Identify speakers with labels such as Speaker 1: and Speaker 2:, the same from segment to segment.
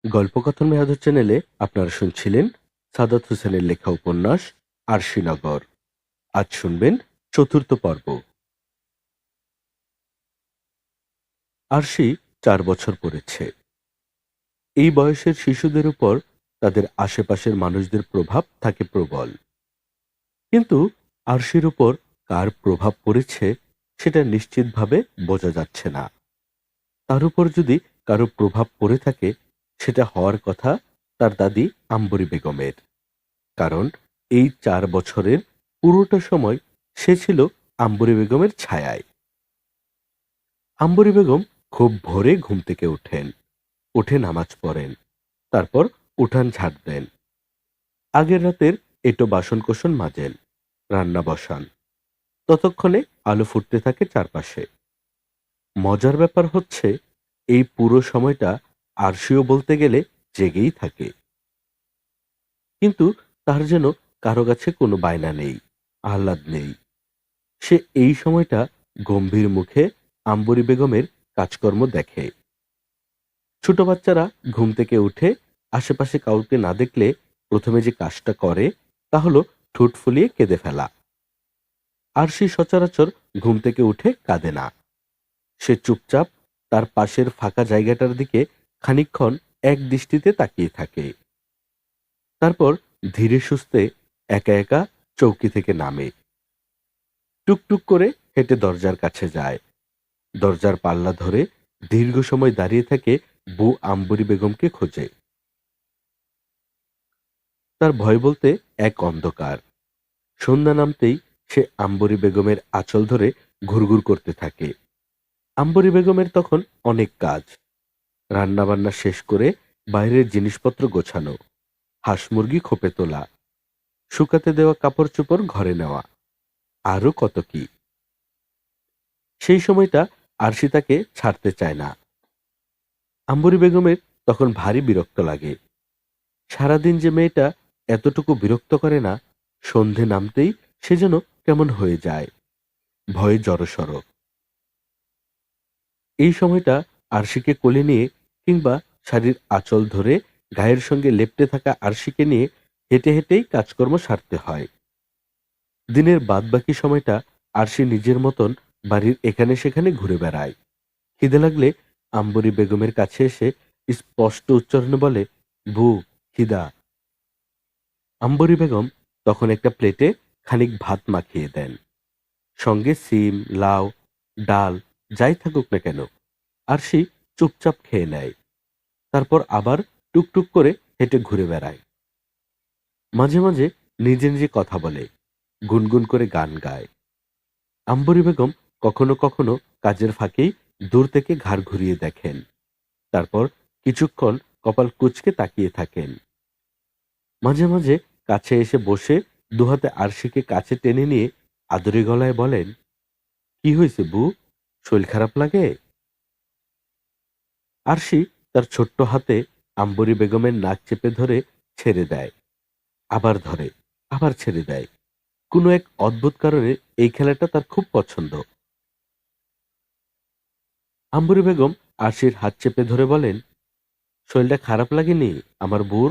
Speaker 1: গল্পকথন মেহাদুর চ্যানেলে আপনারা শুনছিলেন সাদাত হোসেনের লেখা উপন্যাস আরশিনগর। আজ শুনবেন চতুর্থ পর্ব। আরশি 4 বছর পড়েছে। এই বয়সের শিশুদের উপর তাদের আশেপাশের মানুষদের প্রভাব থাকে প্রবল, কিন্তু আরশির উপর কার প্রভাব পড়েছে সেটা নিশ্চিতভাবে বোঝা যাচ্ছে না। তার উপর যদি কারো প্রভাব পড়ে থাকে, সেটা হওয়ার কথা তার দাদি আম্বরী বেগমের। কারণ এই 4 বছরের পুরোটা সময় সে ছিল আম্বরী বেগমের ছায়ায়। আম্বরী বেগম খুব ভোরে ঘুম থেকে উঠে নামাজ পড়েন, তারপর উঠান ঝাড় দেন, আগের রাতের এঁটো বাসনকোসন মাজেন, রান্না বসান। ততক্ষণে আলো ফুটতে থাকে চারপাশে। মজার ব্যাপার হচ্ছে, এই পুরো সময়টা আরশিও বলতে গেলে জেগেই থাকে, কিন্তু তার যেন কারো কাছে কোনো বায়না নেই, আহ্লাদ নেই। সে এই সময়টা গম্ভীর মুখে আম্বরী বেগমের কাজকর্ম দেখে। ছোট বাচ্চারা ঘুম থেকে উঠে আশেপাশে কাউকে না দেখলে প্রথমে যে কাজটা করে তা হলো ঠোঁট ফুলিয়ে কেঁদে ফেলা। আর সে সচরাচর ঘুম থেকে উঠে কাঁদে না। সে চুপচাপ তার পাশের ফাঁকা জায়গাটার দিকে খানিকক্ষণ এক দৃষ্টিতে তাকিয়ে থাকে। তারপর ধীরে সুস্থে একা একা চৌকি থেকে নামে, টুকটুক করে হেঁটে দরজার কাছে যায়। দরজার পাল্লা ধরে দীর্ঘ সময় দাঁড়িয়ে থাকে বউ আম্বরী বেগমকে খোঁজে। তার ভয় বলতে এক অন্ধকার। সন্ধ্যা নামতেই সে আম্বরী বেগমের আঁচল ধরে ঘুরঘুর করতে থাকে। আম্বরী বেগমের তখন অনেক কাজ, রান্নাবান্না শেষ করে বাইরের জিনিসপত্র গোছানো, হাঁস মুরগি খোপে তোলা, শুকাতে দেওয়া কাপড় চোপড় ঘরে নেওয়া, আরো কত কি। সেই সময়টা আরশি তাকে ছাড়তে চায় না। আম্বরী বেগমের তখন ভারী বিরক্ত লাগে। সারাদিন যে মেয়েটা এতটুকু বিরক্ত করে না, সন্ধে নামতেই সে যেন কেমন হয়ে যায়, ভয়ে জড়সড়। এই সময়টা আরশিকে কোলে নিয়ে কিংবা শাড়ির আঁচল ধরে গায়ের সঙ্গে লেপ্টে থাকা আরশিকে নিয়ে হেঁটে হেঁটেই কাজকর্ম সারতে হয়। দিনের বাদবাকি সময়টা আরশি নিজের মতন বাড়ির এখানে সেখানে ঘুরে বেড়ায়। খিদে লাগলে আম্বরী বেগমের কাছে এসে স্পষ্ট উচ্চারণে বলে, বু, খিদা। আম্বরী বেগম তখন একটা প্লেটে খানিক ভাত মাখিয়ে দেন, সঙ্গে সিম, লাউ, ডাল যাই থাকুক না কেন। আরশি চুপচাপ খেয়ে নেয়, তারপর আবার টুকটুক করে হেঁটে ঘুরে বেড়ায়। মাঝে মাঝে নিজে নিজে কথা বলে, গুনগুন করে গান গায়। আম্বরী বেগম কখনো কখনো কাজের ফাঁকেই দূর থেকে ঘাড় ঘুরিয়ে দেখেন, তারপর কিছুক্ষণ কপাল কুঁচকে তাকিয়ে থাকেন। মাঝে মাঝে কাছে এসে বসে দুহাতে আরশিকে কাছে টেনে নিয়ে আদুরে গলায় বলেন, কি হয়েছে বু, শরীর খারাপ লাগে? আরশি তার ছোট্ট হাতে আম্বরী বেগমের নাক চেপে ধরে ছেড়ে দেয়, আবার ধরে, আবার ছেড়ে দেয়। কোনো এক অদ্ভুত কারণে এই খেলাটা তার খুব পছন্দ। আম্বরী বেগম আরশির হাত চেপে ধরে বলেন, শরীরটা খারাপ লাগেনি আমার বুর?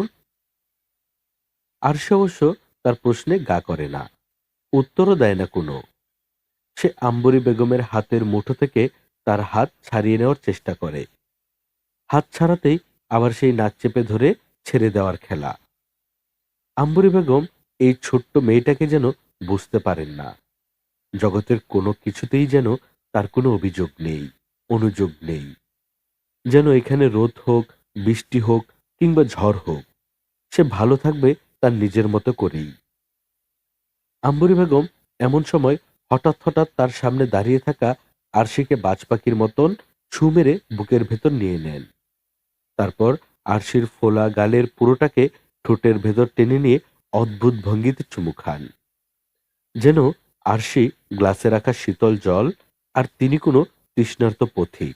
Speaker 1: আরশি অবশ্য তার প্রশ্নে গা করে না, উত্তরও দেয় না কোনো। সে আম্বরী বেগমের হাতের মুঠো থেকে তার হাত ছাড়িয়ে নেওয়ার চেষ্টা করে। হাত ছাড়াতেই আবার সেই নাক চেপে ধরে ছেড়ে দেওয়ার খেলা। আম্বরী বেগম এই ছোট্ট মেয়েটাকে যেন বুঝতে পারেন না। জগতের কোনো কিছুতেই যেন তার কোনো অভিযোগ নেই, অনুযোগ নেই। যেন এখানে রোদ হোক, বৃষ্টি হোক কিংবা ঝড় হোক, সে ভালো থাকবে তার নিজের মতো করেই। আম্বরী বেগম এমন সময় হঠাৎ হঠাৎ তার সামনে দাঁড়িয়ে থাকা আরশিকে বাজ পাখির মতন ছু মেরে বুকের ভেতর নিয়ে নেন। তারপর আরশির ফোলা গালের পুরোটাকে ঠোঁটের ভেতর টেনে নিয়ে অদ্ভুত ভঙ্গিতে চুমু খান, যেন আরশি গ্লাসে রাখা শীতল জল আর তিনি কোনো তৃষ্ণার্ত পথিক।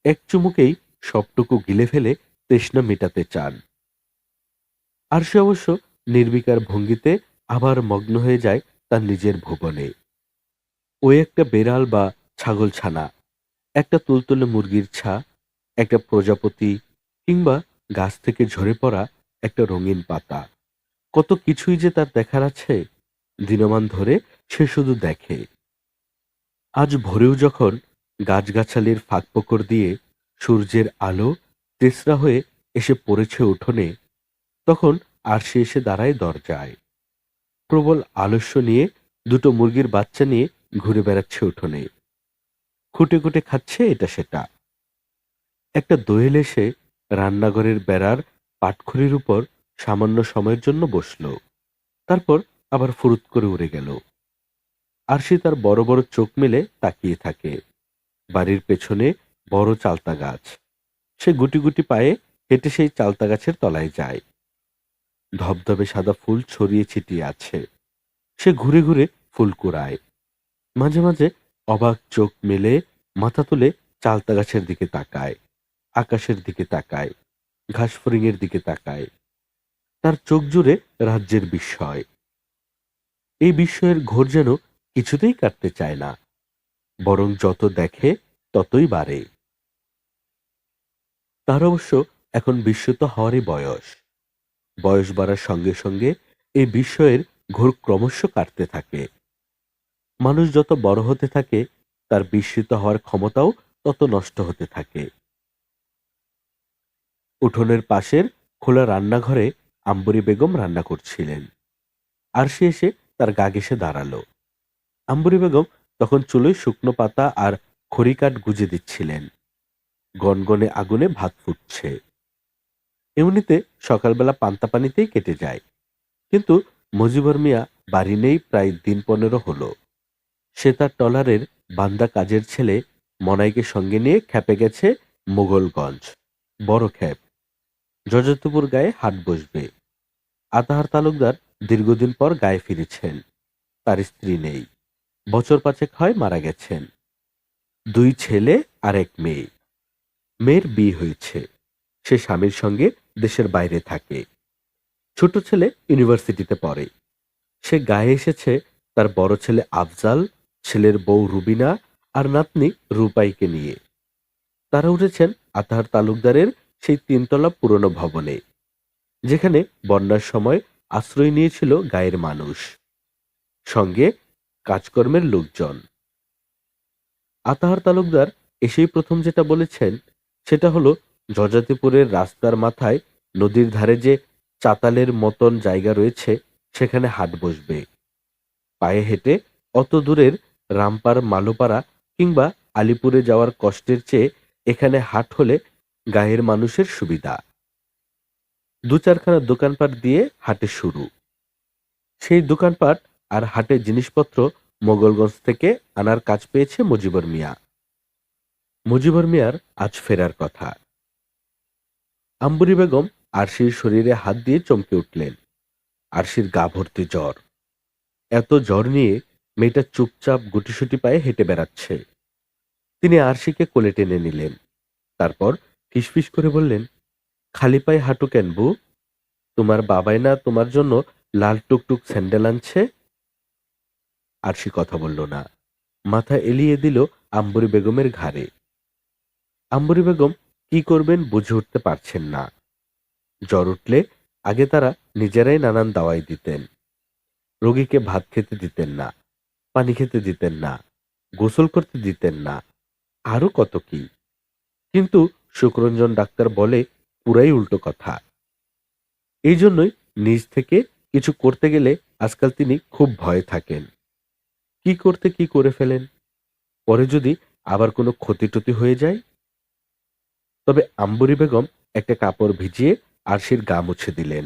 Speaker 1: এক চুমুকেই সবটুকু গিলে ফেলে তৃষ্ণা মেটাতে চান। আরশি অবশ্য নির্বিকার ভঙ্গিতে আবার মগ্ন হয়ে যায় তার নিজের ভুবনে। ওই একটা বেড়াল বা ছাগল ছানা, একটা তুলতুলে মুরগির ছা, একটা প্রজাপতি কিংবা গাছ থেকে ঝরে পড়া একটা রঙিন পাতা। কত কিছুই যে তার দেখার আছে। দিনমান ধরে সে শুধু দেখে। আজ ভোরেও যখন গাছগাছালির ফাঁকফোকর দিয়ে সূর্যের আলো তেসরা হয়ে এসে পড়েছে উঠোনে, তখন আরশি এসে দাঁড়ায় দরজায়। প্রবল আলস্য নিয়ে দুটো মুরগির বাচ্চা নিয়ে ঘুরে বেড়াচ্ছে উঠোনে। খুঁটে খুঁটে খাচ্ছে এটা সেটা। একটা দোয়েল এসে রান্নাঘরের বেড়ার পাটখড়ির উপর সামান্য সময়ের জন্য বসল। তারপর আবার ফুরুত করে উড়ে গেল। আরশি তার বড় বড় চোখ মেলে তাকিয়ে থাকে। বাড়ির পেছনে বড় চালতা গাছ। সে গুটি গুটি পায়ে হেঁটে সেই চালতা গাছের তলায় যায়। ধবধবে সাদা ফুল ছড়িয়ে ছিটিয়ে আছে। সে ঘুরে ঘুরে ফুল কুড়ায়। মাঝে মাঝে অবাক চোখ মেলে মাথা তুলে চালতা গাছের দিকে তাকায়, আকাশের দিকে তাকায়, ঘাসফড়িংয়ের দিকে তাকায়। তার চোখ জুড়ে রাজ্যের বিস্ময়। এই বিস্ময়ের ঘোর যেন কিছুতেই কাটতে চায় না, বরং যত দেখে ততই বাড়ে। তার অবশ্য এখন বিস্মিত হওয়ারই বয়স। বয়স বাড়ার সঙ্গে সঙ্গে এই বিস্ময়ের ঘোর ক্রমশ কাটতে থাকে। মানুষ যত বড় হতে থাকে, তার বিস্মিত হওয়ার ক্ষমতাও তত নষ্ট হতে থাকে। উঠোনের পাশের খোলা রান্নাঘরে আম্বরী বেগম রান্না করছিলেন। আরশি এসে তার গা ঘেঁষে দাঁড়ালো। আম্বরী বেগম তখন চুলোয় শুকনো পাতা আর খড়িকাঠ গুজে দিচ্ছিলেন। গনগনে আগুনে ভাত ফুটছে। এমনিতে সকালবেলা পান্তা পানিতেই কেটে যায়, কিন্তু মজিবর মিয়া বাড়ি নেই প্রায় দিন 15 হলো। সে তার টলারের বান্দা কাজের ছেলে মনাইকে সঙ্গে নিয়ে খেপে গেছে মোগলগঞ্জ। বড় খেপ। জজতপুর গায়ে হাট বসবে। আতাহার তালুকদার দীর্ঘদিন পর গায়ে ফিরেছেন। তার স্ত্রী নেই। বছর 5 হয় মারা গেছেন। 2 ছেলে আর 1 মেয়ে। মেয়ের বিয়ে হয়েছে। সে স্বামীর সঙ্গে দেশের বাইরে থাকে। ছোট ছেলে ইউনিভার্সিটিতে পড়ে। সে গায়ে এসেছে তার বড় ছেলে আফজাল, ছেলের বউ রুবিনা আর নাতনি রূপাইকে নিয়ে। তারা উঠেছেন আতাহার তালুকদারের সেই 3 তলা পুরনো ভবনে, যেখানে বন্যার সময় আশ্রয় নিয়েছিল গায়ের মানুষ, সঙ্গে কাজকর্মের লোকজন। আতাহার তালুকদার এসেই প্রথম যেটা বলেছেন সেটা হলো, জজাতিপুরের রাস্তার মাথায় নদীর ধারে যে চাতালের মতন জায়গা রয়েছে, সেখানে হাট বসবে। পায়ে হেঁটে অত দূরের রামপার মালোপাড়া কিংবা আলিপুরে যাওয়ার কষ্টের চেয়ে এখানে হাট হলে গায়ের মানুষের সুবিধা। 2-4খানা দোকানপাট দিয়ে হাটে শুরু। সেই দোকানপাট আর হাটের জিনিসপত্র মোগলগঞ্জ থেকে আনার কাজ পেয়েছে মুজিবর মিয়া। মুজিবর মিয়ার আজ ফেরার কথা। আম্বরী বেগম আরশির শরীরে হাত দিয়ে চমকে উঠলেন। আরশির গা ভর্তি জ্বর। এত জ্বর নিয়ে মেয়েটা চুপচাপ গুটিসুটি পায়ে হেঁটে বেড়াচ্ছে। তিনি আরশিকে কোলে টেনে নিলেন। তারপর ফিসফিস করে বললেন, খালি পায়ে হাঁটু কেন বউ? তোমার বাবাই না তোমার জন্য লাল টুকটুক স্যান্ডেল আনছে? আরশি কথা বলল না। মাথা এলিয়ে দিল আম্বরী বেগমের ঘাড়ে। আম্বরী বেগম কি করবেন বুঝে উঠতে পারছেন না। জ্বর উঠলে আগে তারা নিজেরাই নানান দাওয়াই দিতেন। রোগীকে ভাত খেতে দিতেন না, পানি খেতে দিতেন না, গোসল করতে দিতেন না, আরো কত কি। কিন্তু শুক্রঞ্জন ডাক্তার বলে পুরাই উল্টো কথা। এই জন্যই নিজ থেকে কিছু করতে গেলে আজকাল তিনি খুব ভয়ে থাকেন। কি করতে কি করে ফেলেন, পরে যদি আবার কোনো ক্ষতি-টতি হয়ে যায়। তবে আম্বরী বেগম একটা কাপড় ভিজিয়ে আরশির গা মুছে দিলেন।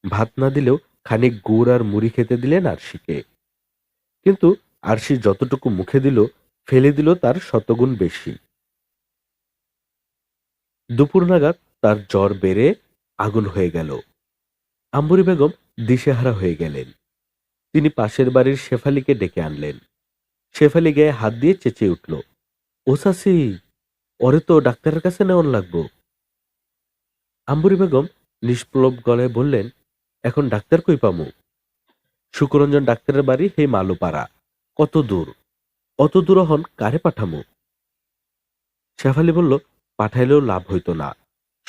Speaker 1: ভাত না দিলেও খানিক গুড় আর মুড়ি খেতে দিলেন আরশিকে। কিন্তু আরশি যতটুকু মুখে দিল, ফেলে দিল তার শতগুণ বেশি। দুপুর নাগাদ তার জ্বর বেড়ে আগুন হয়ে গেল। আম্বরী বেগম দিশেহারা হয়ে গেলেন। তিনি পাশের বাড়ির শেফালিকে ডেকে আনলেন। শেফালি গায়ে হাত দিয়ে চেঁচিয়ে উঠল, ও চাচি, ওরে তো ডাক্তারের কাছে নেওয়ান লাগবো। আম্বরী বেগম নিষ্প্রলব গলায় বললেন, এখন ডাক্তার কই পামু? শুকরঞ্জন ডাক্তারের বাড়ি হেই মালোপাড়া। কত দূর? অত দূর হন কারে পাঠামু? শেফালি বলল, পাঠাইলেও লাভ হইত না।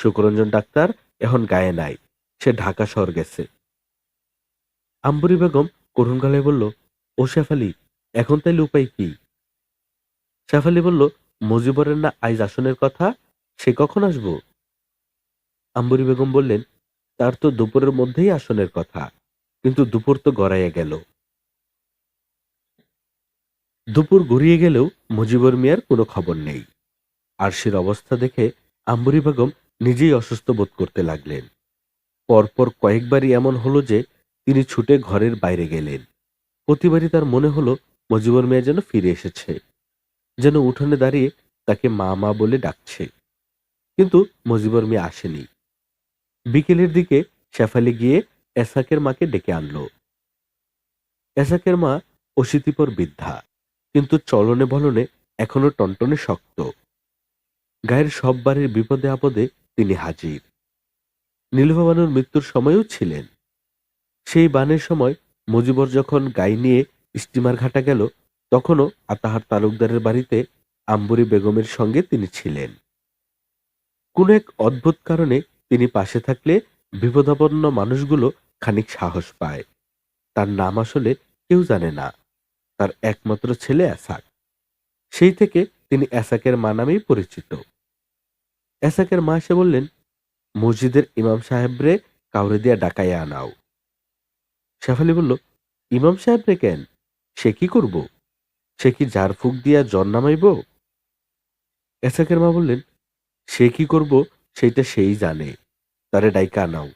Speaker 1: শুকরঞ্জন ডাক্তার এখন গায়ে নাই, সে ঢাকা শহর গেছে। আম্বরী বেগম করুণ গলায় বলল, ও শেফালি, এখন তাইলে উপায় কি? শেফালি বলল, মজিবরের না আইজ আসনের কথা, সে কখন আসবো? আম্বরী বেগম বললেন, তার তো দুপুরের মধ্যেই আসনের কথা, কিন্তু দুপুর তো গড়াইয়া গেল। দুপুর গড়িয়ে গেলেও মুজিবর মিয়ার কোনো খবর নেই। আরশির অবস্থা দেখে আম্বরী বেগম নিজেই অসুস্থ বোধ করতে লাগলেন। পরপর কয়েকবারই এমন হলো যে তিনি ছুটে ঘরের বাইরে গেলেন। প্রতিবারই তার মনে হলো মুজিবর মিয়া যেন ফিরে এসেছে, যেন উঠোনে দাঁড়িয়ে তাকে মা মা বলে ডাকছে। কিন্তু মুজিবর মিয়া আসেনি। বিকেলের দিকে শেফালি গিয়ে এসাকের মাকে ডেকে আনলো। এসাকের মা অশীতিপর বৃদ্ধা, কিন্তু চলনে বলনে এখনো টনটনে শক্ত। গায়ের সব বাড়ির বিপদে আপদে তিনি হাজির। নীলুফা বানুর মৃত্যুর সময়ও ছিলেন। সেই বানের সময় মুজিবর যখন গাই নিয়ে স্টিমার ঘাটা গেল, তখনও আতাহার তালুকদারের বাড়িতে আম্বরী বেগমের সঙ্গে তিনি ছিলেন। কোন এক অদ্ভুত কারণে তিনি পাশে থাকলে বিপদাপন্ন মানুষগুলো খানিক সাহস পায়। তার নাম আসলে কেউ জানে না, তার একমাত্র ছেলে এসাক। সেই থেকে তিনি এসাকের মা নামেই পরিচিত। এসাকের মা এসে বললেন, মসজিদের ইমাম সাহেবরে কাউরে দিয়া ডাকাইয়া আনাও। শেফালি বলল, ইমাম সাহেবরে কেন? সে কি করব? সে কি জার ফুক দিয়া জ্বর নামাইব? এসাকের মা বললেন, সে কি করব সেইটা সেই জানে, তারে ডাইকা আনাও।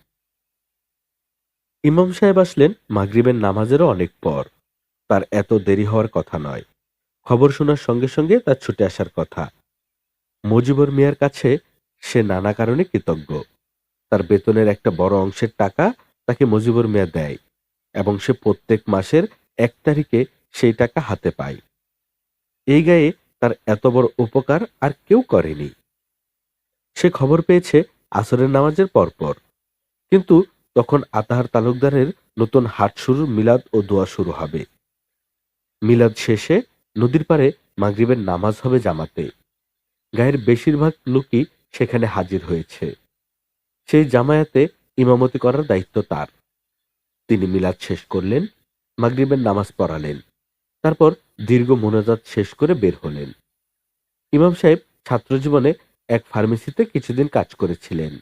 Speaker 1: ইমাম সাহেব আসলেন মাগরিবের নামাজেরও অনেক পর। তার এত দেরি হওয়ার কথা নয়। খবর শোনার সঙ্গে সঙ্গে তার ছুটে আসার কথা। মুজিবর মিয়ার কাছে সে নানা কারণে কৃতজ্ঞ। তার বেতনের একটা বড় অংশের টাকা তাকে মুজিবর মিয়া দেয়, এবং সে প্রত্যেক মাসের 1 তারিখে সেই টাকা হাতে পায়। এই গায়ে তার এত বড় উপকার আর কেউ করেনি। সে খবর পেয়েছে আসরের নামাজের পরপর, কিন্তু তখন আতাহার তালুকদারের নতুন হাট শুরুর মিলাদ ও দোয়া শুরু হবে। মিলাদ শেষে নদীর পাড়ে মাগরিবের নামাজ হবে জামাতে। গায়ের বেশিরভাগ লোকই সেখানে হাজির হয়েছে। সেই জামায়াতে ইমামতি করার দায়িত্ব তার। তিনি মিলাদ শেষ করলেন, মাগরিবের নামাজ পড়ালেন, তারপর দীর্ঘ মোনাজাত শেষ করে বের হলেন। ইমাম সাহেব ছাত্রজীবনে এক ফার্মেসিতে কিছুদিন কাজ করেছিলেন,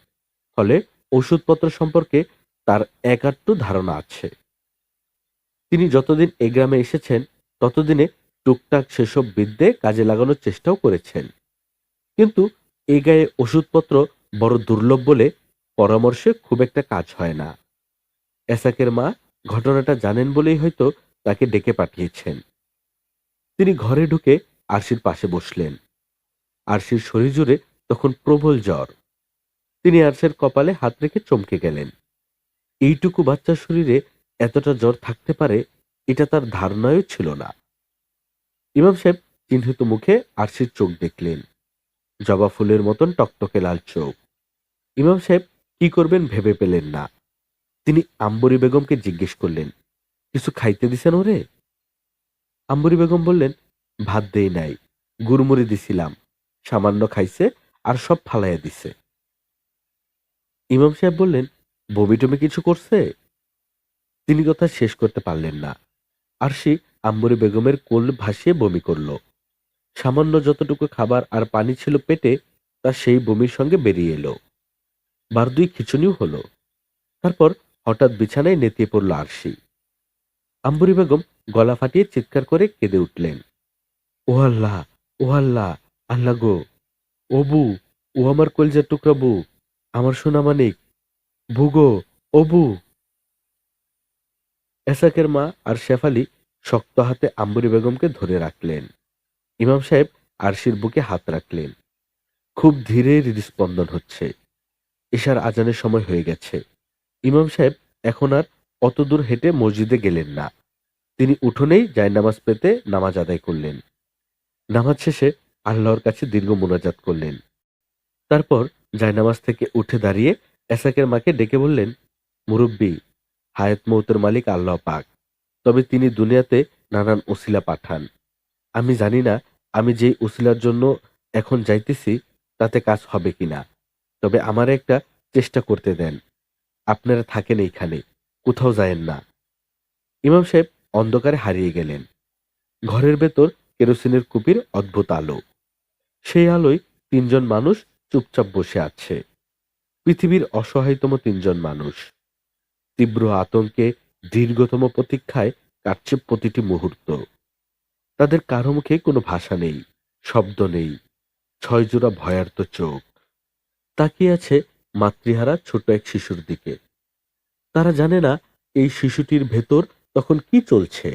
Speaker 1: ফলে ওষুধপত্র সম্পর্কে তার একাট্টু ধারণা আছে। তিনি যতদিন এ গ্রামে এসেছেন ততদিনে টুকটাক সেসব বিদ্যে কাজে লাগানোর চেষ্টাও করেছেন, কিন্তু এ গায়ে ওষুধপত্র বড় দুর্লভ বলে পরামর্শে খুব একটা কাজ হয় না। এসাকের মা ঘটনাটা জানেন বলেই হয়তো তাকে ডেকে পাঠিয়েছেন। তিনি ঘরে ঢুকে আরশির পাশে বসলেন। আরশির শরীর জুড়ে তখন প্রবল জ্বর। তিনি আরশের কপালে হাত রেখে চমকে গেলেন। এইটুকু বাচ্চার শরীরে এতটা জ্বর থাকতে পারে, এটা তার ধারণাও ছিল না। ইমাম সাহেব চিহ্নিত মুখে আরশির চোখ দেখলেন, জবা ফুলের মতন টকটকে লাল চোখ। ইমাম সাহেব কি করবেন ভেবে পেলেন না। তিনি আম্বরী বেগমকে জিজ্ঞেস করলেন, কিছু খাইতে দিছেন ওরে? আম্বরী বেগম বললেন, ভাত দেই নাই, গুড়মুড়ি দিছিলাম, সামান্য খাইছে আর সব ফালাইয়া দিছে। ইমাম সাহেব বললেন, বমি টমি কিছু করছে? তিনি কথা শেষ করতে পারলেন না। আরশি আম্বরী বেগমের কোল ভাসিয়ে বমি করল। সামান্য যতটুকু খাবার আর পানি ছিল পেটে, তা সেই বমির সঙ্গে বেরিয়ে এলো। বার দুই খিচুনিও হলো। তারপর হঠাৎ বিছানায় নেতিয়ে পড়ল আরশি। আম্বরী বেগম গলা ফাটিয়ে চিৎকার করে কেঁদে উঠলেন, ও আল্লাহ, ও আল্লাহ, আল্লাহ গো, ও বু, ও আমার কলজার টুকরা বু, আমার সোনা মানিক, ভুগো, ও বু। এসাকের মা আর শেফালি শক্ত হাতে আম্বরী বেগমকে ধরে রাখলেন। ইমাম সাহেব আরশির বুকে হাত রাখলেন। খুব ধীরে হৃদস্পন্দন হচ্ছে। এশার আজানের সময় হয়ে গেছে। ইমাম সাহেব এখন আর অত দূর হেঁটে মসজিদে গেলেন না। তিনি উঠোনেই জায়নামাজ পেতে নামাজ আদায় করলেন। নামাজ শেষে আল্লাহর কাছে দীর্ঘ মোনাজাত করলেন। তারপর জায়নামাজ থেকে উঠে দাঁড়িয়ে এসাকের মাকে ডেকে বললেন, মুরব্বী, হায়াত মৌতের মালিক আল্লাহ পাক, তবে তিনি দুনিয়াতে নানান ওসিলা পাঠান। আমি জানি না আমি যেই ওসিলার জন্য এখন যাইতেছি তাতে কাজ হবে কিনা, তবে আমার একটা চেষ্টা করতে দেন। আপনারা থাকেন এইখানে, কোথাও যায়েন না। ইমাম সাহেব অন্ধকারে হারিয়ে গেলেন। ঘরের ভেতর কেরোসিনের কুপির অদ্ভুত আলো। সেই আলোয় তিনজন মানুষ চুপচাপ বসে আছে। পৃথিবীর অসহায়তম তিনজন মানুষ। তীব্র আতঙ্কে, দীর্ঘতম প্রতীক্ষায় কাটছে প্রতিটি মুহূর্ত। তাদের কারো মুখে কোনো ভাষা নেই, শব্দ নেই, ছয় জোড়া ভয়ার্ত চোখ তাকিয়ে আছে মাতৃহারা ছোট এক শিশুর দিকে। তারা জানে না এই শিশুটির ভেতর তখন কি চলছে।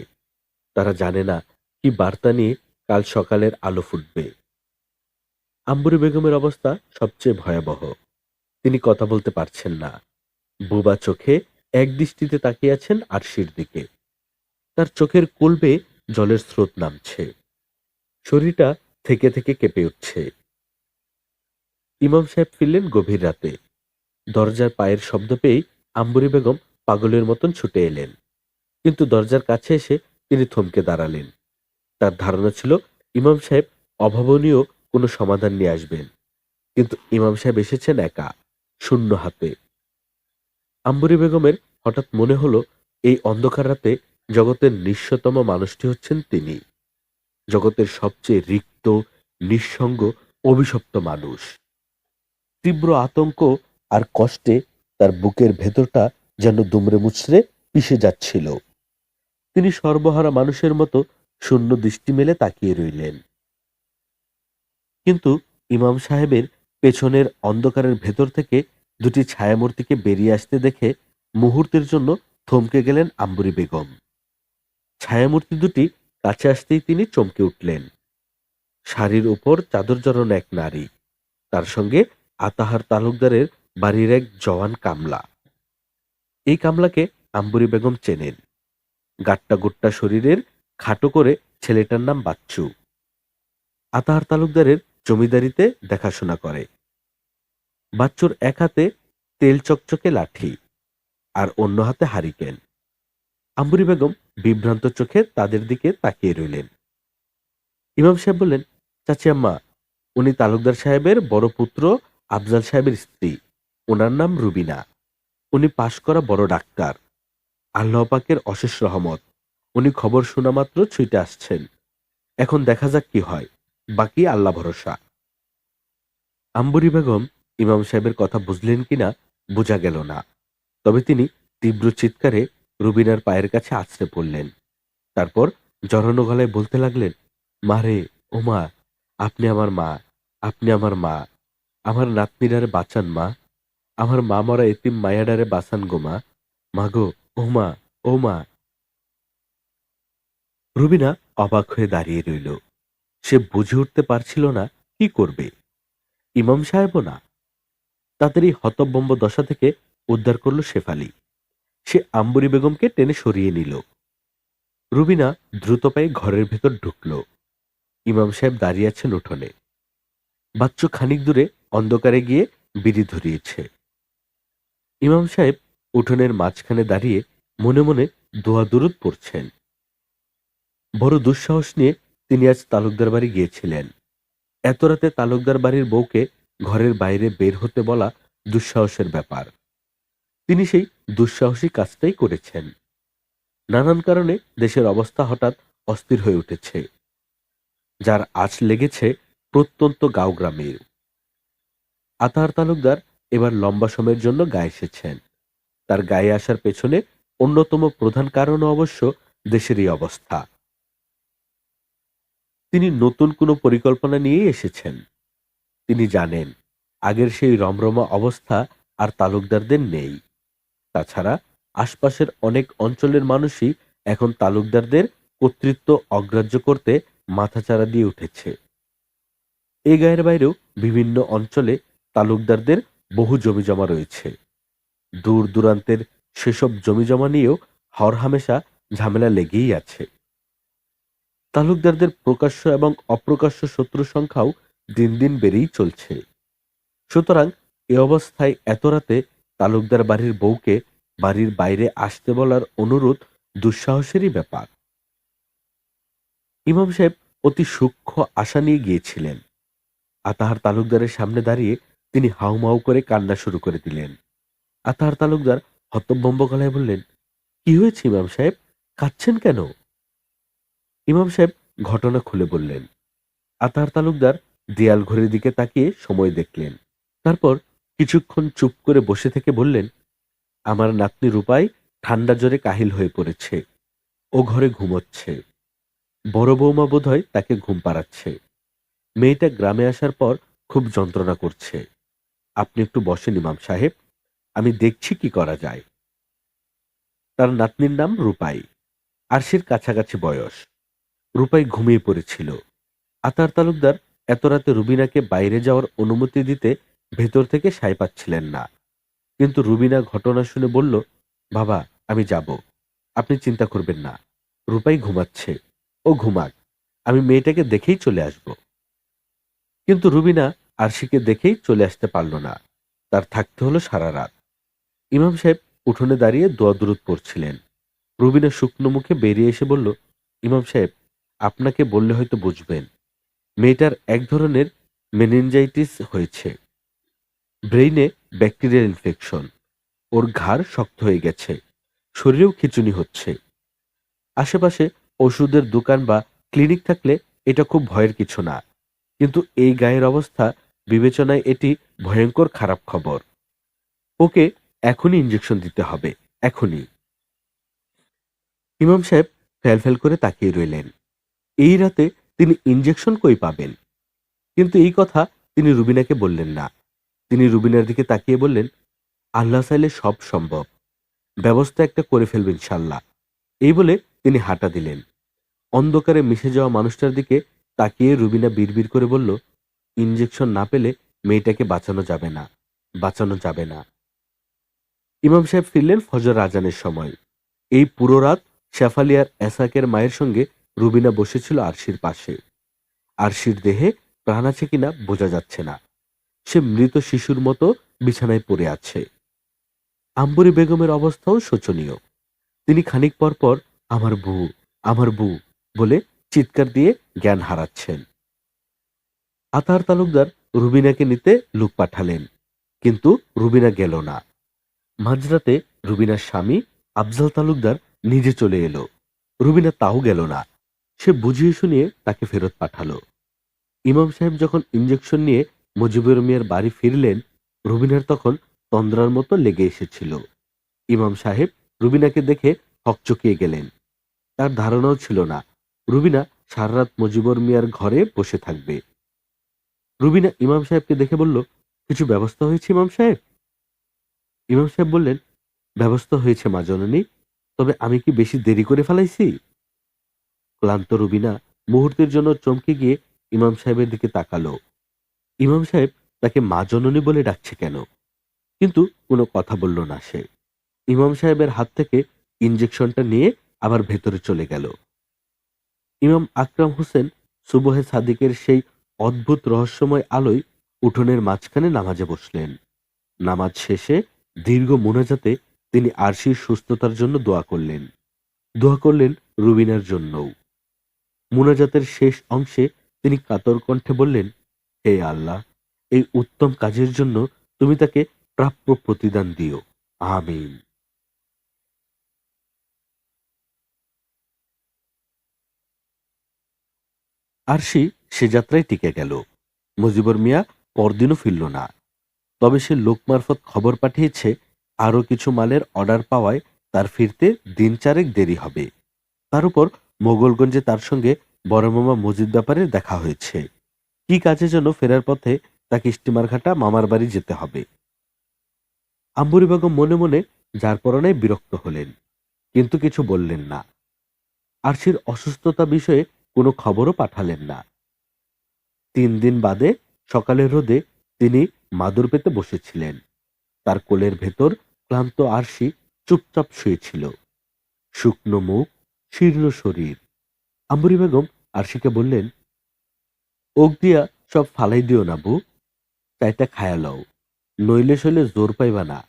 Speaker 1: তারা জানে না কি বার্তা নিয়ে কাল সকালের আলো ফুটবে। আম্বরী বেগমের অবস্থা সবচেয়ে ভয়াবহ। তিনি কথা বলতে পারছেন না। বোবা চোখে এক দৃষ্টিতে তাকিয়ে আছেন আরশির দিকে। তার চোখের কোলবে জলের স্রোত নামছে। শরীরটা থেকে থেকে কেঁপে উঠছে। ইমাম সাহেব ফিরলেন গভীর রাতে। দরজার পায়ের শব্দ পেয়েই আম্বরী বেগম পাগলের মতন ছুটে এলেন। কিন্তু দরজার কাছে এসে তিনি থমকে দাঁড়ালেন। তার ধারণা ছিল ইমাম সাহেব অভাবনীয় কোনো সমাধান নিয়ে আসবেন। কিন্তু ইমাম সাহেব এসেছেন একা, শূন্য হাতে। আম্বরী বেগমের হঠাৎ মনে হলো এই অন্ধকার রাতে জগতের নিঃস্বতম মানুষটি হচ্ছেন তিনি। জগতের সবচেয়ে রিক্ত, নিঃসঙ্গ, অভিশপ্ত মানুষ। তীব্র আতঙ্ক আর কষ্টে তার বুকের ভেতরটা যেন দুমড়ে মুচড়ে পিষে যাচ্ছিল। তিনি সর্বহারা মানুষের মতো শূন্য দৃষ্টি মেলে তাকিয়ে রইলেন। কিন্তু ইমাম সাহেবের পেছনের অন্ধকারের ভেতর থেকে দুটি ছায়ামূর্তিকে বেরিয়ে আসতে দেখে মুহূর্তের জন্য থমকে গেলেন আম্বরী বেগম। ছায়ামূর্তি দুটি কাছে আসতেই তিনি চমকে উঠলেন। শাড়ির উপর চাদর জড়ানো এক নারী, তার সঙ্গে আতাহার তালুকদারের বাড়ির এক জওয়ান কামলা। এই কামলাকে আম্বরী বেগম চেনেন। গাট্টা গুট্টা শরীরের, খাটো করে ছেলেটার নাম বাচ্চু। আতাহার তালুকদারের জমিদারিতে দেখাশোনা করে। বাচ্চুর এক হাতে তেল চকচকে লাঠি, আর অন্য হাতে হারিকেন। আম্বরী বেগম বিভ্রান্ত চোখে তাদের দিকে তাকিয়ে রইলেন। ইমাম সাহেব বললেন, চাচি আম্মা, উনি তালুকদার সাহেবের বড় পুত্র আফজাল সাহেবের স্ত্রী। ওনার নাম রুবিনা। উনি পাশ করা বড় ডাক্তার। আল্লাহ পাকের অশেষ রহমত। উনি খবর শোনা মাত্র ছুটে আসছেন। এখন দেখা যাক কি হয়, বাকি আল্লাহ ভরসা। আম্বরী বেগম ইমাম সাহেবের কথা বুঝলেন কিনা বোঝা গেল না। তবে তিনি তীব্র চিৎকারে রুবিনার পায়ের কাছে আছড়ে পড়লেন। তারপর জড়ানো গলায় বলতে লাগলেন, মা রে, ও মা, আপনি আমার মা, আপনি আমার মা, আমার নাতনিডারে বাঁচান মা, আমার মা মরা এতিম মায়াডারে বাঁচান গো মা, মাগো, ও মা, ও মা। রুবিনা অবাক হয়ে দাঁড়িয়ে রইল। সে বুঝে উঠতে পারছিল না কি করবে। ইমাম সাহেবও না। তাদের এই হতভম্ব দশা থেকে উদ্ধার করল শেফালি। সে আম্বরী বেগমকে টেনে সরিয়ে নিল। রুবিনা দ্রুত পায়ে ঘরের ভেতর ঢুকল। ইমাম সাহেব দাঁড়িয়ে আছেন উঠোনে। বাচ্চু খানিক দূরে অন্ধকারে গিয়ে বিড়ি ধরিয়েছে। ইমাম সাহেব উঠোনের মাঝখানে দাঁড়িয়ে মনে মনে দোয়া দুরুদ পড়ছেন। বড় দুঃসাহস নিয়ে তিনি আজ তালুকদার বাড়ি গিয়েছিলেন। এত রাতে তালুকদার বাড়ির বউকে ঘরের বাইরে বের হতে বলা দুঃসাহসের ব্যাপার। তিনি সেই দুঃসাহসী কাজটাই করেছেন। নানান কারণে দেশের অবস্থা হঠাৎ অস্থির হয়ে উঠেছে, যার আঁচ লেগেছে প্রত্যন্ত গাঁও গ্রামের। আতাহার তালুকদার এবার লম্বা সময়ের জন্য গায়ে এসেছেন। তার গায়ে আসার পেছনে অন্যতম প্রধান কারণ অবশ্য দেশের এই অবস্থা। তিনি নতুন কোনো পরিকল্পনা নিয়েই এসেছেন। তিনি জানেন আগের সেই রমরমা অবস্থা আর তালুকদারদের নেই। তাছাড়া আশপাশের অনেক অঞ্চলের মানুষই এখন তালুকদারদের কর্তৃত্ব অগ্রাহ্য করতে মাথাচাড়া দিয়ে উঠেছে। এই গায়ের বাইরেও বিভিন্ন অঞ্চলে তালুকদারদের বহু জমিজমা রয়েছে। দূর দূরান্তের সেসব জমিজমা নিয়েও হরহামেশা ঝামেলা লেগেই আছে। তালুকদারদের প্রকাশ্য এবং অপ্রকাশ্য শত্রুর সংখ্যাও দিন দিন বেড়েই চলছে। সুতরাং এ অবস্থায় এত রাতে তালুকদার বাড়ির বউকে বাড়ির বাইরে আসতে বলার অনুরোধ দুঃসাহসেরই ব্যাপার। ইমাম সাহেব অতি সূক্ষ্ম আশা নিয়ে গিয়েছিলেন। আতাহার তালুকদারের সামনে দাঁড়িয়ে তিনি হাউমাউ করে কান্না শুরু করে দিলেন। আতাহার তালুকদার হতভম্ব গলায় বললেন, কি হয়েছে ইমাম সাহেব, কাঁদছেন কেন? ইমাম সাহেব ঘটনা খুলে বললেন। আতাহার তালুকদার দেয়াল ঘড়ির দিকে তাকিয়ে সময় দেখলেন। তারপর কিছুক্ষণ চুপ করে বসে থেকে বললেন, আমার নাতনি রূপাই ঠান্ডা জ্বরে কাহিল হয়ে পড়েছে। ও ঘরে ঘুমোচ্ছে। বড় বৌমা বোধহয় তাকে ঘুম পাড়াচ্ছে। মেয়েটা গ্রামে আসার পর খুব যন্ত্রণা করছে। আপনি একটু বসেন ইমাম সাহেব, আমি দেখছি কি করা যায়। তার নাতনির নাম রূপাই, আরশির কাছাকাছি বয়স। রূপাই ঘুমিয়ে পড়েছিল। আতার তালুকদার এত রাতে রুবিনাকে বাইরে যাওয়ার অনুমতি দিতে ভেতর থেকে সায় পাচ্ছিলেন না। কিন্তু রুবিনা ঘটনা শুনে বলল, বাবা আমি যাব, আপনি চিন্তা করবেন না। রূপাই ঘুমাচ্ছে, ও ঘুমাক, আমি মেয়েটাকে দেখেই চলে আসব। কিন্তু রুবিনা আরশিকে দেখেই চলে আসতে পারল না। তার থাকতে হলো সারা রাত। ইমাম সাহেব উঠোনে দাঁড়িয়ে দোয়া দুরূদ পড়ছিলেন। রুবিনা শুকনো মুখে বেরিয়ে এসে বলল, ইমাম সাহেব, আপনাকে বললে হয়তো বুঝবেন। মেয়েটার এক ধরনের মেনিনজাইটিস হয়েছে। ব্রেইনে ব্যাকটেরিয়াল ইনফেকশন। ওর ঘাড় শক্ত হয়ে গেছে, শরীরেও খিঁচুনি হচ্ছে। আশেপাশে ওষুধের দোকান বা ক্লিনিক থাকলে এটা খুব ভয়ের কিছু না, কিন্তু এই গায়ের অবস্থা বিবেচনায় এটি ভয়ঙ্কর খারাপ খবর। ওকে এখনই ইঞ্জেকশন দিতে হবে, এখনই। ইমাম সাহেব ফ্যাল করে তাকিয়ে রইলেন। এই রাতে তিনি ইঞ্জেকশন কই পাবেন? কিন্তু এই কথা তিনি রুবিনাকে বললেন না। তিনি রুবিনার দিকে তাকিয়ে বললেন, আল্লাহ চাইলে সব সম্ভব, ব্যবস্থা একটা করে ফেলবেন ইনশাল্লাহ। এই বলে তিনি হাঁটা দিলেন। অন্ধকারে মিশে যাওয়া মানুষটার দিকে তাকিয়ে রুবিনা বিড়বিড় করে বলল, ইঞ্জেকশন না পেলে মেয়েটাকে বাঁচানো যাবে না, বাঁচানো যাবে না। ইমাম সাহেব ফিরলেন ফজর আজানের সময়। এই পুরো রাত শেফালিয়ার এসাকের মায়ের সঙ্গে রুবিনা বসেছিল আরশির পাশে। আরশির দেহে প্রাণ আছে কিনা বোঝা যাচ্ছে না। সে মৃত শিশুর মতো বিছানায় পড়ে আছে। আম্বরী বেগমের অবস্থাও শোচনীয়। তিনি খানিক পর পর আমার বউ, আমার বউ বলে চিৎকার দিয়ে জ্ঞান হারাচ্ছেন। আতাহার তালুকদার রুবিনাকে নিতে লোক পাঠালেন, কিন্তু রুবিনা গেল না। মাঝরাতে রুবিনার স্বামী আফজাল তালুকদার নিজে চলে এলো। রুবিনা তাও গেল না। সে বুঝিয়ে শুনিয়ে তাকে ফেরত পাঠালো। ইমাম সাহেব যখন ইঞ্জেকশন নিয়ে মুজিবুর মিয়ার বাড়ি ফিরলেন, রুবিনার তখন তন্দ্রার মতো লেগে এসেছিল। ইমাম সাহেব রুবিনাকে দেখে হকচকিয়ে গেলেন। তার ধারণাও ছিল না রুবিনা সারা রাত মুজিবুর মিয়ার ঘরে বসে থাকবে। রুবিনা ইমাম সাহেবকে দেখে বলল, কিছু ব্যবস্থা হয়েছে ইমাম সাহেব? ইমাম সাহেব বললেন, ব্যবস্থা হয়েছে মা জননী, তবে আমি কি বেশি দেরি করে ফেলাইছি? ক্লান্ত রুবিনা মুহূর্তের জন্য চমকে গিয়ে ইমাম সাহেবের দিকে তাকালো। ইমাম সাহেব তাকে মা জননী বলে ডাকছে কেন? কিন্তু কোনো কথা বলল না সে। ইমাম সাহেবের হাত থেকে ইঞ্জেকশনটা নিয়ে আবার ভেতরে চলে গেল। ইমাম আকরাম হোসেন সুবহে সাদিকের সেই অদ্ভুত রহস্যময় আলোয় উঠোনের মাঝখানে নামাজে বসলেন। নামাজ শেষে দীর্ঘ মোনাজাতে তিনি আরশির সুস্থতার জন্য দোয়া করলেন। দোয়া করলেন রুবিনার জন্যও। মোনাজাতের শেষ অংশে তিনি কাতর কণ্ঠে বললেন, হে আল্লাহ, এই উত্তম কাজের জন্য তুমি তাকে প্রাপ্য প্রতিদান দিও, আমিন। আরশি সে যাত্রায় টিকে গেল। মুজিবুর মিয়া পরদিনও ফিরল না। তবে সে লোক মারফত খবর পাঠিয়েছে আরো কিছু মালের অর্ডার পাওয়ায় তার ফিরতে দিন চারেক দেরি হবে। তার উপর মোগলগঞ্জে তার সঙ্গে বড় মামা মজিদ ব্যাপারে দেখা হয়েছে। কি কাজে যেন ফেরার পথে তাকে স্টিমারঘাটা মামার বাড়ি যেতে হবে। আম্বরী বেগম মনে মনে যার পরনায় বিরক্ত হলেন, কিন্তু কিছু বললেন না। আরশির অসুস্থতা বিষয়ে কোনো খবরও পাঠালেন না। 3 দিন বাদে সকালের রোদে তিনি মাদুর পেতে বসেছিলেন। তার কোলের ভেতর ক্লান্ত আরশি চুপচাপ শুয়েছিল, শুকনো মুখ, শীর্ণ শরীর। আম্বরী বেগম আরশিকে বললেন, ওক দিয়া সব ফালাই দিও না বউ, চাইটা খায়া লও, নইলে সইলে জোর পাইবা না।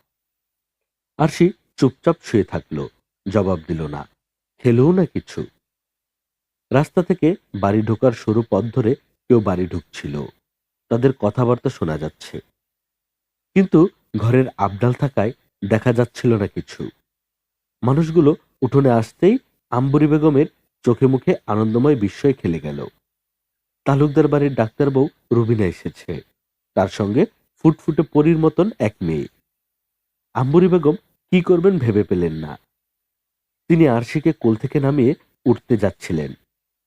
Speaker 1: আরশি চুপচাপ শুয়ে থাকলো, জবাব দিল না, খেলেও না কিছু। রাস্তা থেকে বাড়ি ঢোকার সরু পথ ধরে কেউ বাড়ি ঢুকছিল। তাদের কথাবার্তা শোনা যাচ্ছে। কিন্তু ঘরের আবডাল থাকায় দেখা যাচ্ছিল না কিছু। মানুষগুলো উঠোনে আসতেই আম্বরী বেগমের চোখে মুখে আনন্দময় বিস্ময় খেলে গেল। তালুকদার বাড়ির ডাক্তার বউ রুবিনা এসেছে, তার সঙ্গে ফুটফুটে পরীর মতন এক মেয়ে। আম্বরী বেগম কি করবেন ভেবে পেলেন না। তিনি আরশিকে কোল থেকে নামিয়ে উঠতে যাচ্ছিলেন।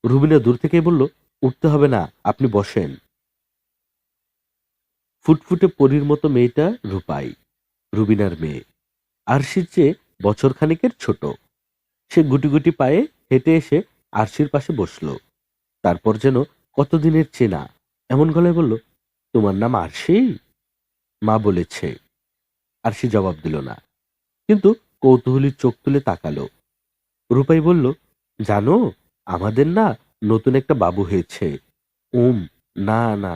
Speaker 1: রুবিনা দূর থেকেই বলল, উঠতে হবে না, আপনি বসেন। ফুটফুটে পরীর মতো মেয়েটা রূপাই, রুবিনার মেয়ে। আরশির চেয়ে বছর খানিকের ছোট। সে গুটি গুটি পায়ে হেঁটে এসে আরশির পাশে বসল। তারপর যেন কতদিনের চেনা এমন গলায় বলল, তোমার নাম আরশি? মা বলেছে। আরশি জবাব দিল না, কিন্তু কৌতূহলী চোখ তুলে তাকালো। রূপাই বলল, জানো, আমাদের না নতুন একটা বাবু হয়েছে। ওম, না না,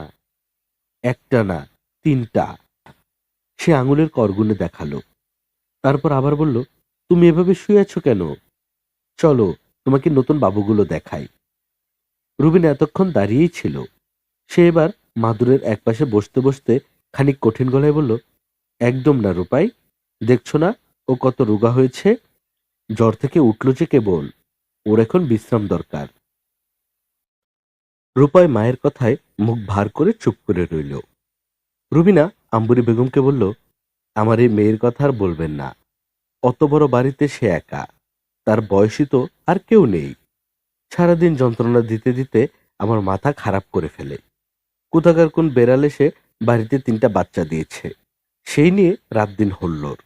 Speaker 1: একটা না, তিনটা। সে আঙুলের করগুনে দেখালো। তারপর আবার বলল, তুমি এভাবে শুয়ে আছো কেন? চলো, তোমাকে নতুন বাবুগুলো দেখাই। রুবিনা এতক্ষণ দাঁড়িয়েই ছিল। সে এবার মাদুরের একপাশে বসতে বসতে খানিক কঠিন গলায় বলল, একদম না রূপাই, দেখছো না ও কত রোগা হয়েছে? জ্বর থেকে উঠল যে কেবল, ওর এখন বিশ্রাম দরকার। রূপাই মায়ের কথায় মুখ ভার করে চুপ করে রইল। রুবিনা আম্বরী বেগমকে বলল, আমার এই মেয়ের কথা আর বলবেন না। অত বড় বাড়িতে সে একা, তার বয়সী তো আর কেউ নেই। সারাদিন যন্ত্রণা দিতে দিতে আমার মাথা খারাপ করে ফেলে। কোথাকার কোন বেড়াল এসে বাড়িতে তিনটা বাচ্চা দিয়েছে, সেই নিয়ে রাত দিন হল্লোর।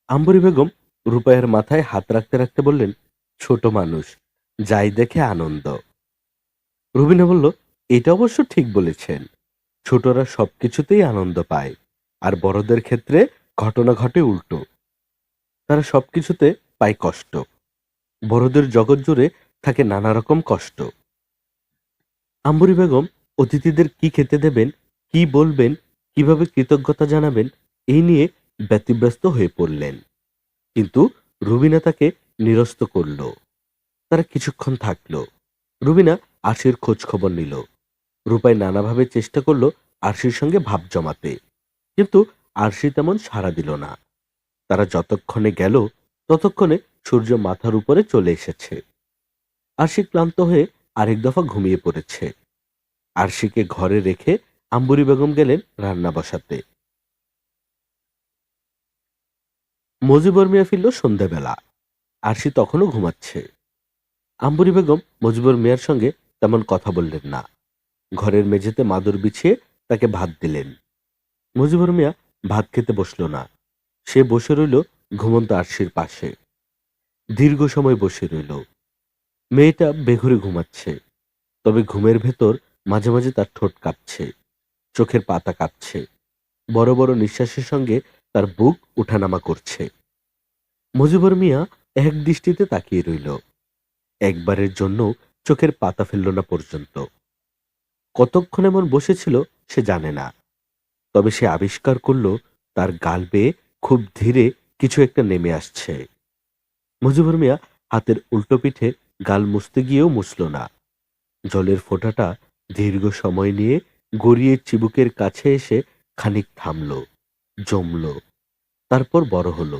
Speaker 1: আম্বরী বেগম রূপাইয়ের মাথায় হাত রাখতে রাখতে বললেন, ছোট মানুষ, যাই দেখে আনন্দ। রুবিনা বলল, এটা অবশ্য ঠিক বলেছেন। ছোটরা সবকিছুতেই আনন্দ পায়, আর বড়দের ক্ষেত্রে ঘটনা ঘটে উল্টো। তারা সবকিছুতে পায় কষ্ট। বড়দের জগৎ জুড়ে থাকে নানা রকম কষ্ট। আম্বরী বেগম অতিথিদের কি খেতে দেবেন, কি বলবেন, কিভাবে কৃতজ্ঞতা জানাবেন, এই নিয়ে ব্যতিব্যস্ত হয়ে পড়লেন। কিন্তু রুবিনা তাকে নিরস্ত করল। তারা কিছুক্ষণ থাকল। রুবিনা আরশির খোঁজ খবর নিল। রূপাই নানাভাবে চেষ্টা করল আরশির সঙ্গে ভাব জমাতে, কিন্তু আরশি তেমন সাড়া দিল না। তারা যতক্ষণে গেল ততক্ষণে সূর্য মাথার উপরে চলে এসেছে। আরশি ক্লান্ত হয়ে আরেক দফা ঘুমিয়ে পড়েছে। আরশিকে ঘরে রেখে আম্বরী বেগম গেলেন রান্না বসাতে। মজিবর মিয়া ফিরল সন্ধ্যাবেলা। আরশি তখনও ঘুমাচ্ছে। আম্বরী বেগম মজিবর মিয়ার সঙ্গে তেমন কথা বললেন না। ঘরের মেঝেতে মাদুর বিছিয়ে তাকে ভাত দিলেন। মজিবর মিয়া ভাত খেতে বসল না। সে বসে রইল ঘুমন্ত আরশির পাশে। দীর্ঘ সময় বসে রইল। মেয়েটা বেঘরে ঘুমাচ্ছে, তবে ঘুমের ভেতর মাঝে মাঝে তার ঠোঁট কাঁপছে, চোখের পাতা কাঁপছে, বড় বড় নিঃশ্বাসের সঙ্গে তার বুক উঠানামা করছে। মজিবর মিয়া এক দৃষ্টিতে তাকিয়ে রইল। একবারের জন্য চোখের পাতা ফেলল না পর্যন্ত। কতক্ষণ এমন বসেছিল সে জানে না, তবে সে আবিষ্কার করল তার গাল বেয়ে খুব ধীরে কিছু একটা নেমে আসছে। মুজিবুর মিয়া হাতের উল্টো পিঠে গাল মুছতে গিয়েও মুছল না। জলের ফোঁটাটা দীর্ঘ সময় নিয়ে গড়িয়ে চিবুকের কাছে এসে খানিক থামল, জমল, তারপর বড় হলো,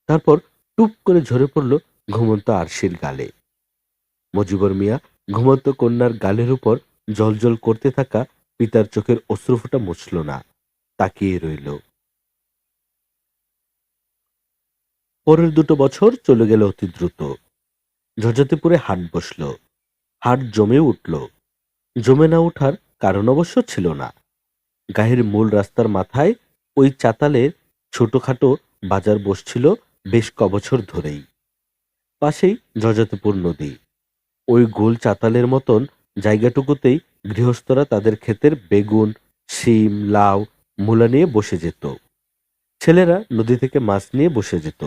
Speaker 1: তারপর টুপ করে ঝরে পড়ল ঘুমন্ত আরশির গালে। মুজিবুর মিয়া ঘুমন্ত কন্যার গালের উপর জলজল করতে থাকা পিতার চোখের অশ্রুফোঁটা মুছল না, তাকিয়ে রইল। পরের 2 বছর চলে গেল অতি দ্রুত। জজাতিপুরে হাট বসল। হাট জমে উঠল। জমে না ওঠার কারণ অবশ্য ছিল না। গায়ের মূল রাস্তার মাথায় ওই চাতালের ছোটখাটো বাজার বসছিল বেশ কবছর ধরেই। পাশেই জজাতিপুর নদী। ওই গোল চাতালের মতন জায়গাটুকুতেই গৃহস্থরা তাদের ক্ষেতের বেগুন, শিম, লাউ, মূলা নিয়ে বসে যেত। ছেলেরা নদী থেকে মাছ নিয়ে বসে যেত।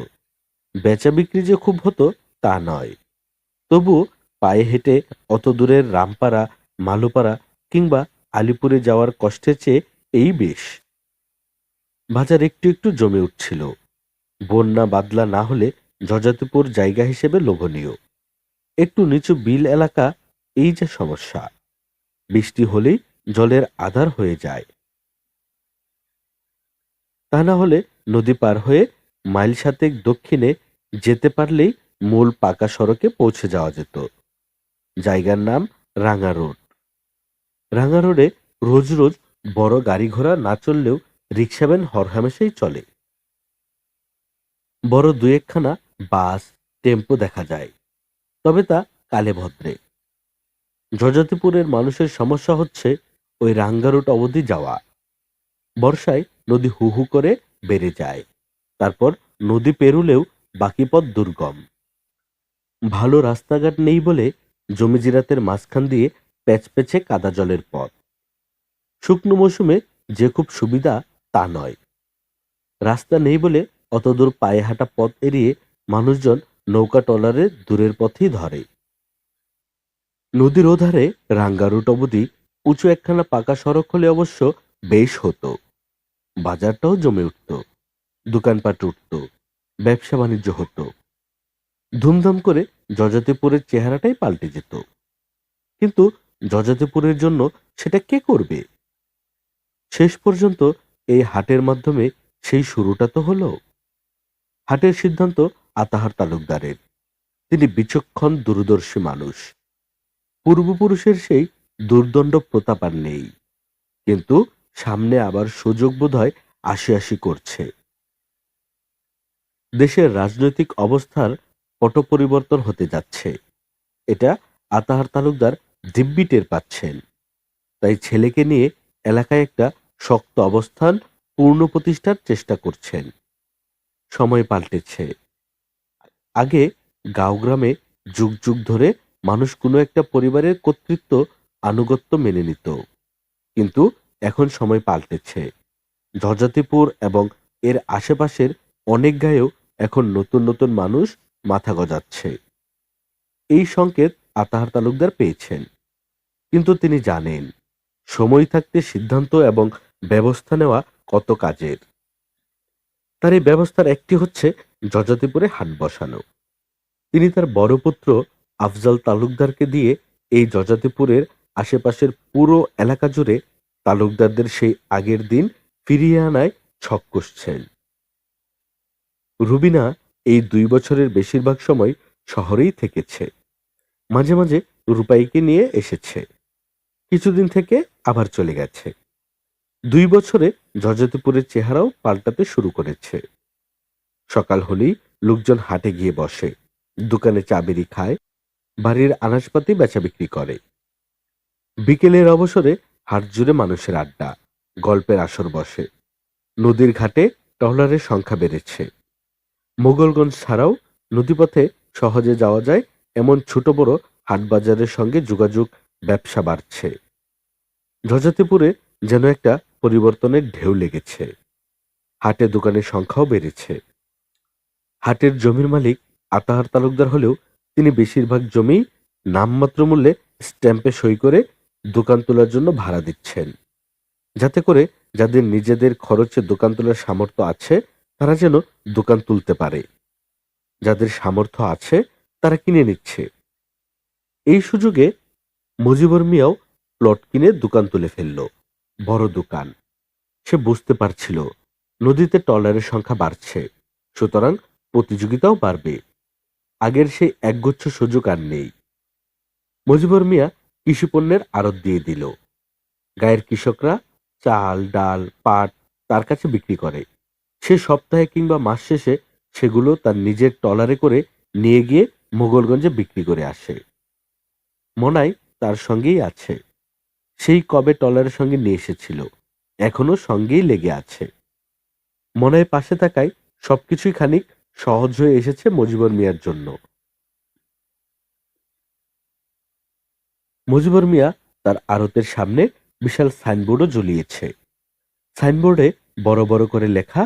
Speaker 1: বেচা বিক্রি যে খুব হতো তা নয়, তবু পায়ে হেঁটে অত দূরের রামপাড়া, মালুপাড়া কিংবা আলিপুরে যাওয়ার কষ্টের চেয়ে এই বেশ। বাজার একটু একটু জমে উঠছিল। বন্যা বাদলা না হলে জজাতিপুর জায়গা হিসেবে লোভনীয়। একটু নিচু বিল এলাকা, এই যে সমস্যা। বৃষ্টি হলেই জলের আধার হয়ে যায়। তা না হলে নদী পার হয়ে মাইল সাতেক দক্ষিণে যেতে পারলেই মূল পাকা সড়কে পৌঁছে যাওয়া যেত। জায়গার নাম রাঙা রোড। রাঙা রোডে রোজ রোজ বড় গাড়ি ঘোড়া না চললেও রিক্সা ভ্যান হরহামেশাই চলে। বড় দু একখানা বাস, টেম্পো দেখা যায়, তবে তা কালে ভদ্রে। জজাতিপুরের মানুষের সমস্যা হচ্ছে ওই রাঙ্গা রুট অবধি যাওয়া। বর্ষায় নদী হু হু করে বেড়ে যায়, তারপর নদী পেরুলেও বাকি পথ দুর্গম। ভালো রাস্তাঘাট নেই বলে জমি জিরাতের মাঝখান দিয়ে প্যাচপ্যাচে কাদা জলের পথ। শুকনো মৌসুমে যে খুব সুবিধা তা নয়। রাস্তা নেই বলে অতদূর পায়ে হাঁটা পথ এড়িয়ে মানুষজন নৌকা ট্রলারে দূরের পথেই ধরে। নদীর ওধারে রাঙ্গা রুট অবধি উঁচু একখানা পাকা সড়ক হলে অবশ্য বেশ হতো। বাজারটাও জমে উঠত, দোকানপাট উঠত, ব্যবসা বাণিজ্য হতো। ধুমধাম করে জজাতিপুরের চেহারাটাই পাল্টে যেত। কিন্তু জজাতিপুরের জন্য সেটা কে করবে? শেষ পর্যন্ত এই হাটের মাধ্যমে সেই শুরুটা তো হলো। হাটের সিদ্ধান্ত আতাহার তালুকদারের। তিনি বিচক্ষণ দূরদর্শী মানুষ। পূর্বপুরুষের সেই দুর্দণ্ড প্রতাপ আর নেই, কিন্তু সামনে আবার সুযোগ বোধহয় আসি আসি করছে। দেশের রাজনৈতিক অবস্থার পট পরিবর্তন হতে যাচ্ছে, এটা আতাহার তালুকদার দিব্যি টের পাচ্ছেন। তাই ছেলেকে নিয়ে এলাকায় একটা শক্ত অবস্থান পূর্ণ প্রতিষ্ঠার চেষ্টা করছেন। সময় পাল্টেছে। আগে গাঁও গ্রামে যুগ যুগ ধরে মানুষ কোনো একটা পরিবারের কর্তৃত্ব, আনুগত্য মেনে নিত, কিন্তু এখন সময় পাল্টেছে। জজাতিপুর এবং এর আশেপাশের অনেক গাঁয়েও এখন নতুন নতুন মানুষ মাথা গজাচ্ছে। এই সংকেত আতাহার তালুকদার পেয়েছেন, কিন্তু তিনি জানেন সময় থাকতে সিদ্ধান্ত এবং ব্যবস্থা নেওয়া কত কাজের। তার এই ব্যবস্থার একটি হচ্ছে জজাতিপুরে হাট বসানো। তিনি তার বড় পুত্র আফজাল তালুকদারকে দিয়ে এই জজাতিপুরের আশেপাশের পুরো এলাকা জুড়ে তালুকদারদের সেই আগের দিন ফিরিয়ে আনায় ছক কষছেন। রুবিনা এই 2 বছরের বেশিরভাগ সময় শহরেই থেকেছে। মাঝে মাঝে রূপাইকে নিয়ে এসেছে, কিছুদিন থেকে আবার চলে গেছে। 2 বছরে জজাতিপুরের চেহারাও পাল্টাতে শুরু করেছে। সকাল হলেই লোকজন হাটে গিয়ে বসে, দোকানে চা বিড়ি খায়, বাড়ির আনাজপাতি বেচা বিক্রি করে। বিকেলের অবসরে হাট জুড়ে মানুষের আড্ডা, গল্পের আসর বসে। নদীর ঘাটে ট্রলারের সংখ্যা বেড়েছে। মোগলগঞ্জ ছাড়াও নদীপথে সহজে যাওয়া যায় এমন ছোট বড় হাটবাজারের সঙ্গে যোগাযোগ, ব্যবসা বাড়ছে। জজাতিপুরে যেন একটা পরিবর্তনের ঢেউ লেগেছে। হাটে দোকানের সংখ্যাও বেড়েছে। হাটের জমির মালিক আতাহার তালুকদার হলেও তিনি বেশিরভাগ জমি নামমাত্র মূল্যে স্ট্যাম্পে সই করে দোকান তোলার জন্য ভাড়া দিচ্ছেন, যাতে করে যাদের নিজেদের খরচে দোকান তোলার সামর্থ্য আছে তারা যেন দোকান তুলতে পারে। যাদের সামর্থ্য আছে তারা কিনে নিচ্ছে। এই সুযোগে মুজিবুর মিয়াও প্লট কিনে দোকান তুলে ফেলল, বড় দোকান। সে বুঝতে পারছিল নদীতে ট্রলারের সংখ্যা বাড়ছে, সুতরাং প্রতিযোগিতাও বাড়বে। আগের সেই একগুচ্ছ সুযোগ আর নেই। মুজিবুর মিয়া কৃষিপণ্যের আড়ত দিয়ে দিল। গায়ের কৃষকরা চাল, ডাল, পাট তার কাছে বিক্রি করে। সে সপ্তাহে কিংবা মাস শেষে সেগুলো তার নিজের ট্রলারে করে নিয়ে গিয়ে মোগলগঞ্জে বিক্রি করে আসে। মনাই তার সঙ্গেই আছে। সেই কবে ট্রলারের সঙ্গে নিয়ে এসেছিল, এখনো সঙ্গেই লেগে আছে। মনাই পাশে থাকায় সবকিছুই খানিক সহজ হয়ে এসেছে মুজিবুর মিয়ার জন্য। মুজিবুর মিয়া তার আড়তের সামনে বিশাল সাইনবোর্ডও ঝুলিয়েছে। সাইনবোর্ডে বড় বড় করে লেখা,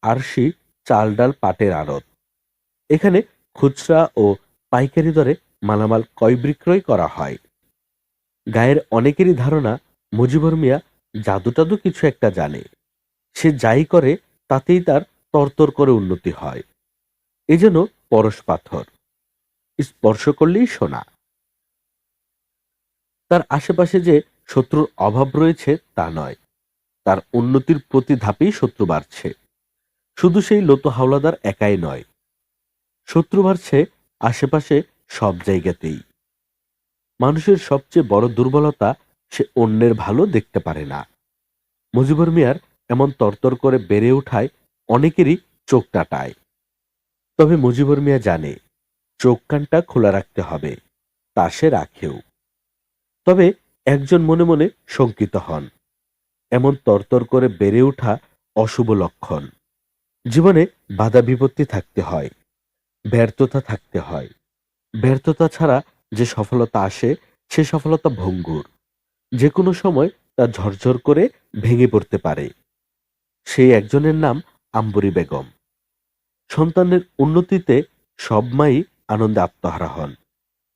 Speaker 1: আরশি চাল ডাল পাটের আড়ত। এখানে খুচরা ও পাইকারি দরে মালামাল ক্রয় বিক্রয় করা হয়। গায়ের অনেকেরই ধারণা মুজিবুর মিয়া জাদু টাদু কিছু একটা জানে। সে যাই করে তাতেই তার তরতর করে উন্নতি হয়। এ যেন পরশ পাথর, স্পর্শ করলেই সোনা। তার আশেপাশে যে শত্রুর অভাব রয়েছে তা নয়, তার উন্নতির প্রতি ধাপেই শত্রু বাড়ছে। শুধু সেই লতো হাওলাদার একাই নয়, শত্রু বাড়ছে আশেপাশে সব জায়গাতেই। মানুষের সবচেয়ে বড় দুর্বলতা, সে অন্যের ভালো দেখতে পারে না। মুজিবুর মিয়ার এমন তরতর করে বেড়ে ওঠায় অনেকেরই চোখ টাটায়। তবে মুজিবুর মিয়া জানে, চোখ কানটা খোলা রাখতে হবে, তা সে রাখেও। তবে একজন মনে মনে শঙ্কিত হন, এমন তরতর করে বেড়ে ওঠা অশুভ লক্ষণ। জীবনে বাধা বিপত্তি থাকতে হয়, ব্যর্থতা থাকতে হয়। ব্যর্থতা ছাড়া যে সফলতা আসে, সে সফলতা ভঙ্গুর, যে কোনো সময় তা ঝরঝর করে ভেঙে পড়তে পারে। সেই একজনের নাম আম্বরী বেগম। সন্তানের উন্নতিতে সব মাই আনন্দে আত্মহারা হন,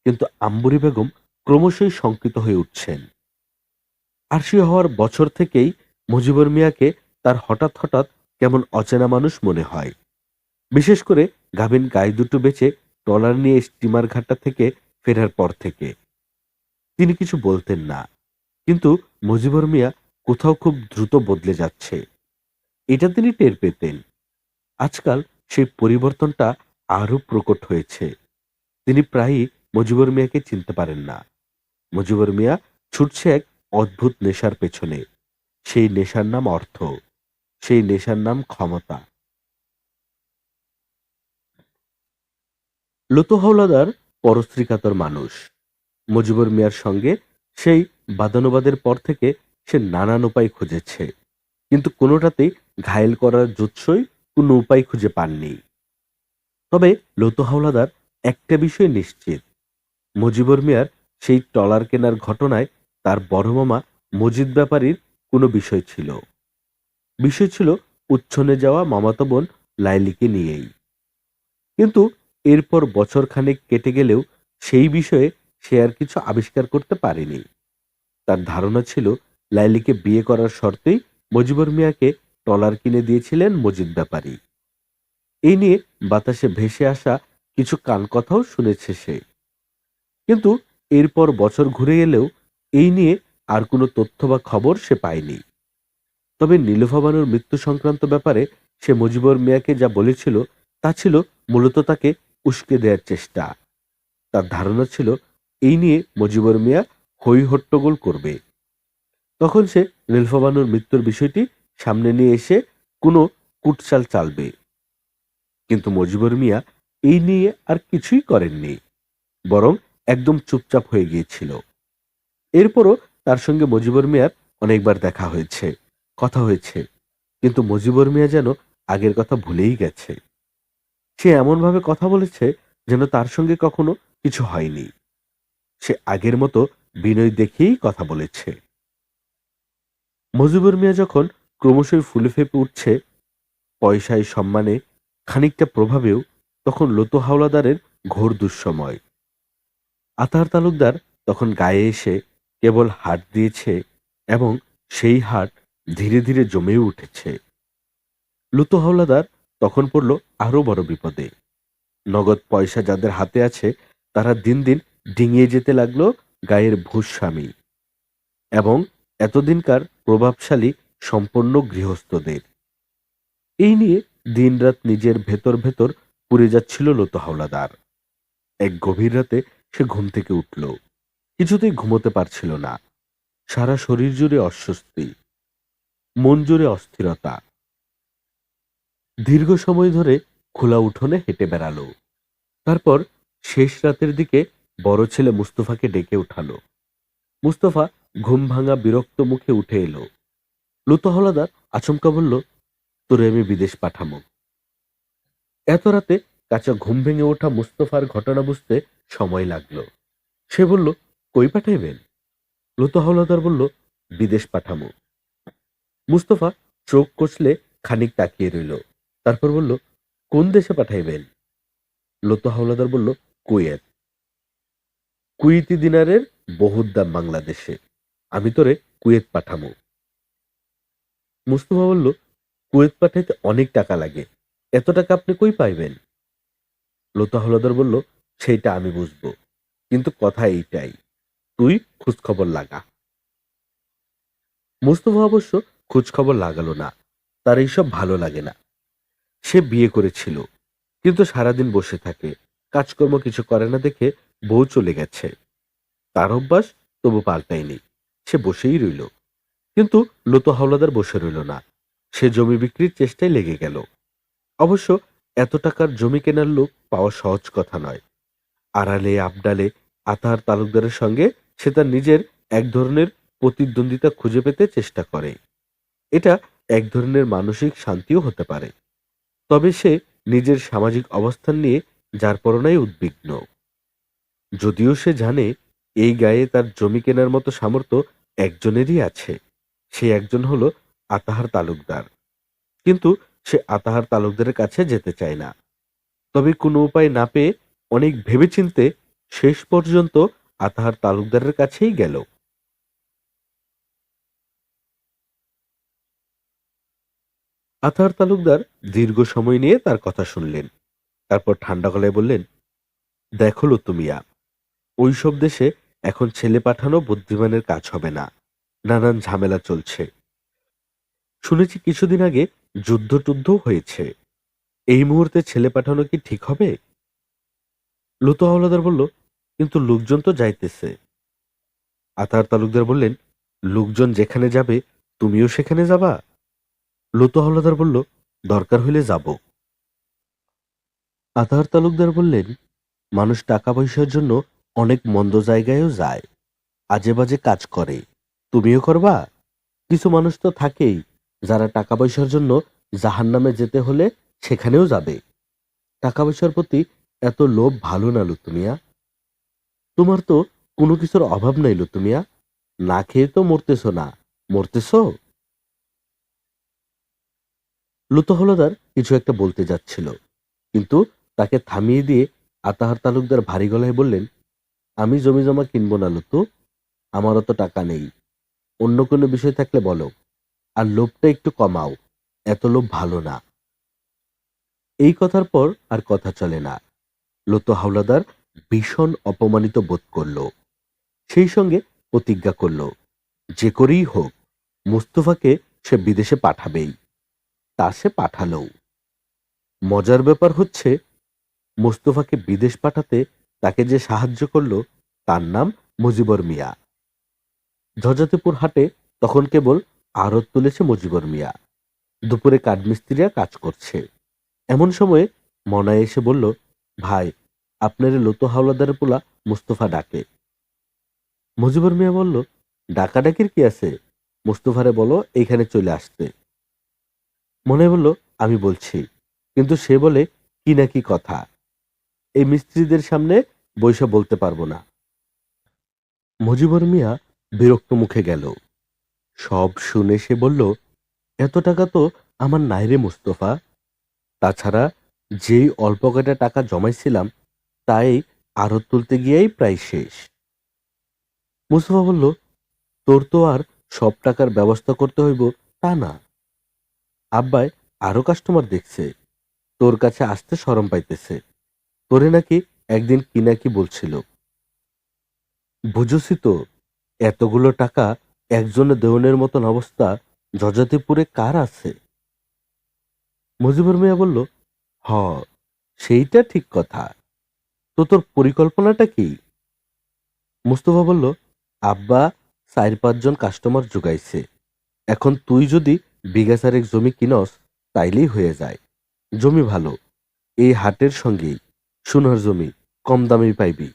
Speaker 1: কিন্তু আম্বরী বেগম ক্রমশই শঙ্কিত হয়ে উঠছেন। আরশি হওয়ার বছর থেকেই মুজিবুর মিয়াকে তার হঠাৎ হঠাৎ কেমন অচেনা মানুষ মনে হয়। বিশেষ করে গাভীন গায়ে দুটো বেচে ট্রলার নিয়ে স্টিমার ঘাটটা থেকে ফেরার পর থেকে। তিনি কিছু বলতেন না, কিন্তু মুজিবুর মিয়া কোথাও খুব দ্রুত বদলে যাচ্ছে, এটা তিনি টের পেতেন। আজকাল সেই পরিবর্তনটা আরো প্রকট হয়েছে। তিনি প্রায়ই মুজিবুর মিয়াকে চিনতে পারেন না। মুজিবুর মিয়া ছুটছে এক অদ্ভুত নেশার পেছনে। সেই নেশার নাম অর্থ, সেই নেশার নাম ক্ষমতা। লতো হাওলাদার পরশ্রীকাতর মানুষ। মুজিবুর মিয়ার সঙ্গে সেই বাদানুবাদের পর থেকে সে নানান উপায় খুঁজেছে, কিন্তু কোনোটাতেই ঘায়েল করার জুৎসই কোনো উপায় খুঁজে পাননি। তবে লতো হাওলাদার একটা বিষয় নিশ্চিত, মুজিবুর মিয়ার সেই ট্রলার কেনার ঘটনায় তার বড় মামা মজিদ ব্যাপারীর কোনো বিষয় ছিল। বিষয় ছিল উচ্ছনে যাওয়া মামাতো বোন লাইলিকে নিয়েই। কিন্তু এরপর বছরখানেক কেটে গেলেও সেই বিষয়ে সে আর কিছু আবিষ্কার করতে পারেনি। তার ধারণা ছিল লাইলিকে বিয়ে করার শর্তেই মুজিবুর মিয়াকে ট্রলার কিনে দিয়েছিলেন মজিদ ব্যাপারী। এই নিয়ে বাতাসে ভেসে আসা কিছু কানকথাও শুনেছে সে। কিন্তু এরপর বছর ঘুরে এলেও এই নিয়ে আর কোনো তথ্য বা খবর সে পায়নি। তবে নীলুফা বানুর মৃত্যু সংক্রান্ত ব্যাপারে সে মুজিবুর মিয়াকে যা বলেছিল, তা ছিল মূলত তাকে উস্কে দেওয়ার চেষ্টা। তার ধারণা ছিল এই নিয়ে মুজিবুর মিয়া হই হট্টগোল করবে। তখন সে নীলুফা বানুর মৃত্যুর বিষয়টি সামনে নিয়ে এসে কোনো কুটচাল চালবে। কিন্তু মুজিবুর মিয়া এই নিয়ে আর কিছুই করেননি, বরং একদম চুপচাপ হয়ে গিয়েছিল। এরপরও তার সঙ্গে মুজিবুর মিয়ার অনেকবার দেখা হয়েছে, কথা হয়েছে, কিন্তু মুজিবুর মিয়া যেন আগের কথা ভুলেই গেছে। সে এমনভাবে কথা বলেছে যেন তার সঙ্গে কখনো কিছু হয়নি। সে আগের মতো বিনয় দেখিয়েই কথা বলেছে। মুজিবুর মিয়া যখন ক্রমশই ফুলে ফেঁপে উঠছে, পয়সায় সম্মানে খানিকটা প্রভাবেও, তখন লতো হাওলাদারের ঘোর দুঃসময়। আতার তালুকদার তখন গায়ে এসে কেবল হাট দিয়েছে, এবং সেই হাট ধীরে ধীরে জমেও উঠেছে। লুতো হাওলাদার তখন পড়ল আরো বড় বিপদে। নগদ পয়সা যাদের হাতে আছে, তারা দিন দিন ডিঙিয়ে যেতে লাগলো গায়ের ভূস্বামী এবং এতদিনকার প্রভাবশালী সম্পন্ন গৃহস্থদের। এই নিয়ে দিনরাত নিজের ভেতর ভেতর পুড়ে যাচ্ছিল লতো হাওলাদার। এক গভীর রাতে সে ঘুম থেকে উঠল, কিছুতেই ঘুমোতে পারছিল না। সারা শরীর জুড়ে অস্বস্তি, মন জুড়ে অস্থিরতা। দীর্ঘ সময় ধরে খোলা উঠোনে হেঁটে বেড়ালো। তারপর শেষ রাতের দিকে বড় ছেলে মুস্তফাকে ডেকে উঠালো। মুস্তফা ঘুম ভাঙা বিরক্ত মুখে উঠে এলো। লুতো হাওলাদার আচমকা বলল, তোরে আমি বিদেশ পাঠামো। এত রাতে কাঁচা ঘুম ভেঙে ওঠা মুস্তফার ঘটনা বুঝতে সময় লাগলো। সে বলল, কই পাঠাইবেন? লুতো হাওলাদার বলল, বিদেশ পাঠামো। মুস্তফা চোখ কষলে খানিক তাকিয়ে রইল, তারপর বলল, কোন দেশে পাঠাইবেন? লতো হাওলাদার বলল, কুয়েত। কুয়েতি দিনারের বহুত দাম বাংলাদেশে, আমি তোরে কুয়েত পাঠামো। মুস্তফা বলল, কুয়েত পাঠাইতে অনেক টাকা লাগে, এত টাকা আপনি কই পাইবেন? লতো হাওলাদার বলল, সেইটা আমি বুঝবো, কিন্তু কথা এইটাই, তুই খোঁজ খবর লাগা। মুস্তফা অবশ্য খোঁজ খবর লাগালো না, তার এইসব ভালো লাগে না। সে বিয়ে করেছিল, কিন্তু সারাদিন বসে থাকে, কাজকর্ম কিছু করে না দেখে বউ চলে গেছে। তার অভ্যাস তবু পাল্টায়নি, সে বসেই রইল। কিন্তু লতু হাওলাদার বসে রইল না, সে জমি বিক্রির চেষ্টায় লেগে গেল। অবশ্য এত টাকার জমি কেনার লোক পাওয়া সহজ কথা নয়। আড়ালে আবডালে আতাহার তালুকদারের সঙ্গে সে তার নিজের এক ধরনের প্রতিদ্বন্দ্বিতা খুঁজে পেতে চেষ্টা করে। এটা এক ধরনের মানসিক শান্তিও হতে পারে। তবে সে নিজের সামাজিক অবস্থান নিয়ে যার পরনাই উদ্বিগ্ন। যদিও সে জানে এই গায়ে তার জমি কেনার মতো সামর্থ্য একজনেরই আছে, সে একজন হলো আতাহার তালুকদার। কিন্তু সে আতাহার তালুকদারের কাছে যেতে চায় না। তবে কোনো উপায় না পেয়ে অনেক ভেবেচিন্তে শেষ পর্যন্ত আতাহার তালুকদারের কাছেই গেল। আতাহার তালুকদার দীর্ঘ সময় নিয়ে তার কথা শুনলেন। তারপর ঠান্ডা গলায় বললেন, দেখো লতু মিয়া, ওইসব দেশে এখন ছেলে পাঠানো বুদ্ধিমানের কাজ হবে না, নানান ঝামেলা চলছে। শুনেছি কিছুদিন আগে যুদ্ধ টুদ্ধ হয়েছে। এই মুহূর্তে ছেলে পাঠানো কি ঠিক হবে? লতু হাওলাদার বলল, কিন্তু লোকজন তো যাইতেছে। আতাহার তালুকদার বললেন, লোকজন যেখানে যাবে তুমিও সেখানে যাবা? লতু হাওলাদার বলল, দরকার হইলে যাব। আতাহার তালুকদার বললেন, মানুষ টাকা পয়সার জন্য অনেক মন্দ জায়গায়ও যায়, আজে বাজে কাজ করে, তুমিও করবা? কিছু মানুষ তো থাকেই যারা টাকা পয়সার জন্য জাহান্নামে যেতে হলে সেখানেও যাবে। টাকা পয়সার প্রতি এত লোভ ভালো না লতু মিয়া। তোমার তো কোনো কিছুর অভাব নাই লতু মিয়া, না খেয়ে তো মরতেছ না, মরতেছ। লতু হলদার কিছু একটা বলতে যাচ্ছিল, কিন্তু তাকে থামিয়ে দিয়ে আতাহার তালুকদার ভারী গলায় বললেন, আমি জমি জমা কিনবো না লতু, আমার অত টাকা নেই। অন্য কোনো বিষয় থাকলে বলো, আর লোভটা একটু কমাও, এত লোভ ভালো না। এই কথার পর আর কথা চলে না। লতু হাওলাদার ভীষণ অপমানিত বোধ করল। সেই সঙ্গে প্রতিজ্ঞা করল, যে করেই হোক মুস্তফাকে সে বিদেশে পাঠাবেই। তা সে পাঠালো। মজার ব্যাপার হচ্ছে, মোস্তফাকে বিদেশ পাঠাতে তাকে যে সাহায্য করল তার নাম মুজিবর মিয়া। ঝজাতেপুর হাটে তখন কেবল আড়ত তুলেছে মুজিবর মিয়া। দুপুরে কাঠমিস্ত্রিরা কাজ করছে। এমন সময়ে মনায় এসে বলল, ভাই, আপনার লতু হাওলাদারের পোলা মুস্তফা ডাকে। মুজিবর মিয়া বলল, ডাকাডাকির কি আছে, মুস্তফারে বলো এইখানে চলে আসতে। মনায় বলল, আমি বলছি, কিন্তু সে বলে কি না কি কথা, এই মিস্ত্রিদের সামনে বৈশা বলতে পারবো না। মুজিবর মিয়া বিরক্ত মুখে গেল। সব শুনে সে বলল, এত টাকা তো আমার নাই রে মুস্তফা। তাছাড়া যেই অল্প কয়টা টাকা জমাইছিলাম তাই আড়ত তুলতে গিয়েই প্রায় শেষ। মুস্তফা বলল, তোর তো আর সব টাকার ব্যবস্থা করতে হইব তা না। আব্বাই আরো কাস্টমার দেখছে, তোর কাছে আসতে শরম পাইতেছে। তোরে নাকি একদিন কি নাকি বলছিল। বুঝছি তো, এতগুলো টাকা একজনে দেওয়ানের মতন অবস্থা জজাতিপুরে কার আছে? মুজিবুর মিয়া বলল, হ, সেইটা ঠিক কথা, তো তোর পরিকল্পনাটা কি? মুস্তফা বলল, আব্বা ৪-৫ জন কাস্টমার জোগাইছে, এখন তুই যদি বিঘা চারেক জমি কিনস তাইলেই হয়ে যায়। জমি ভালো, এই হাটের সঙ্গেই, সোনার জমি, কম দামেই পাইবি।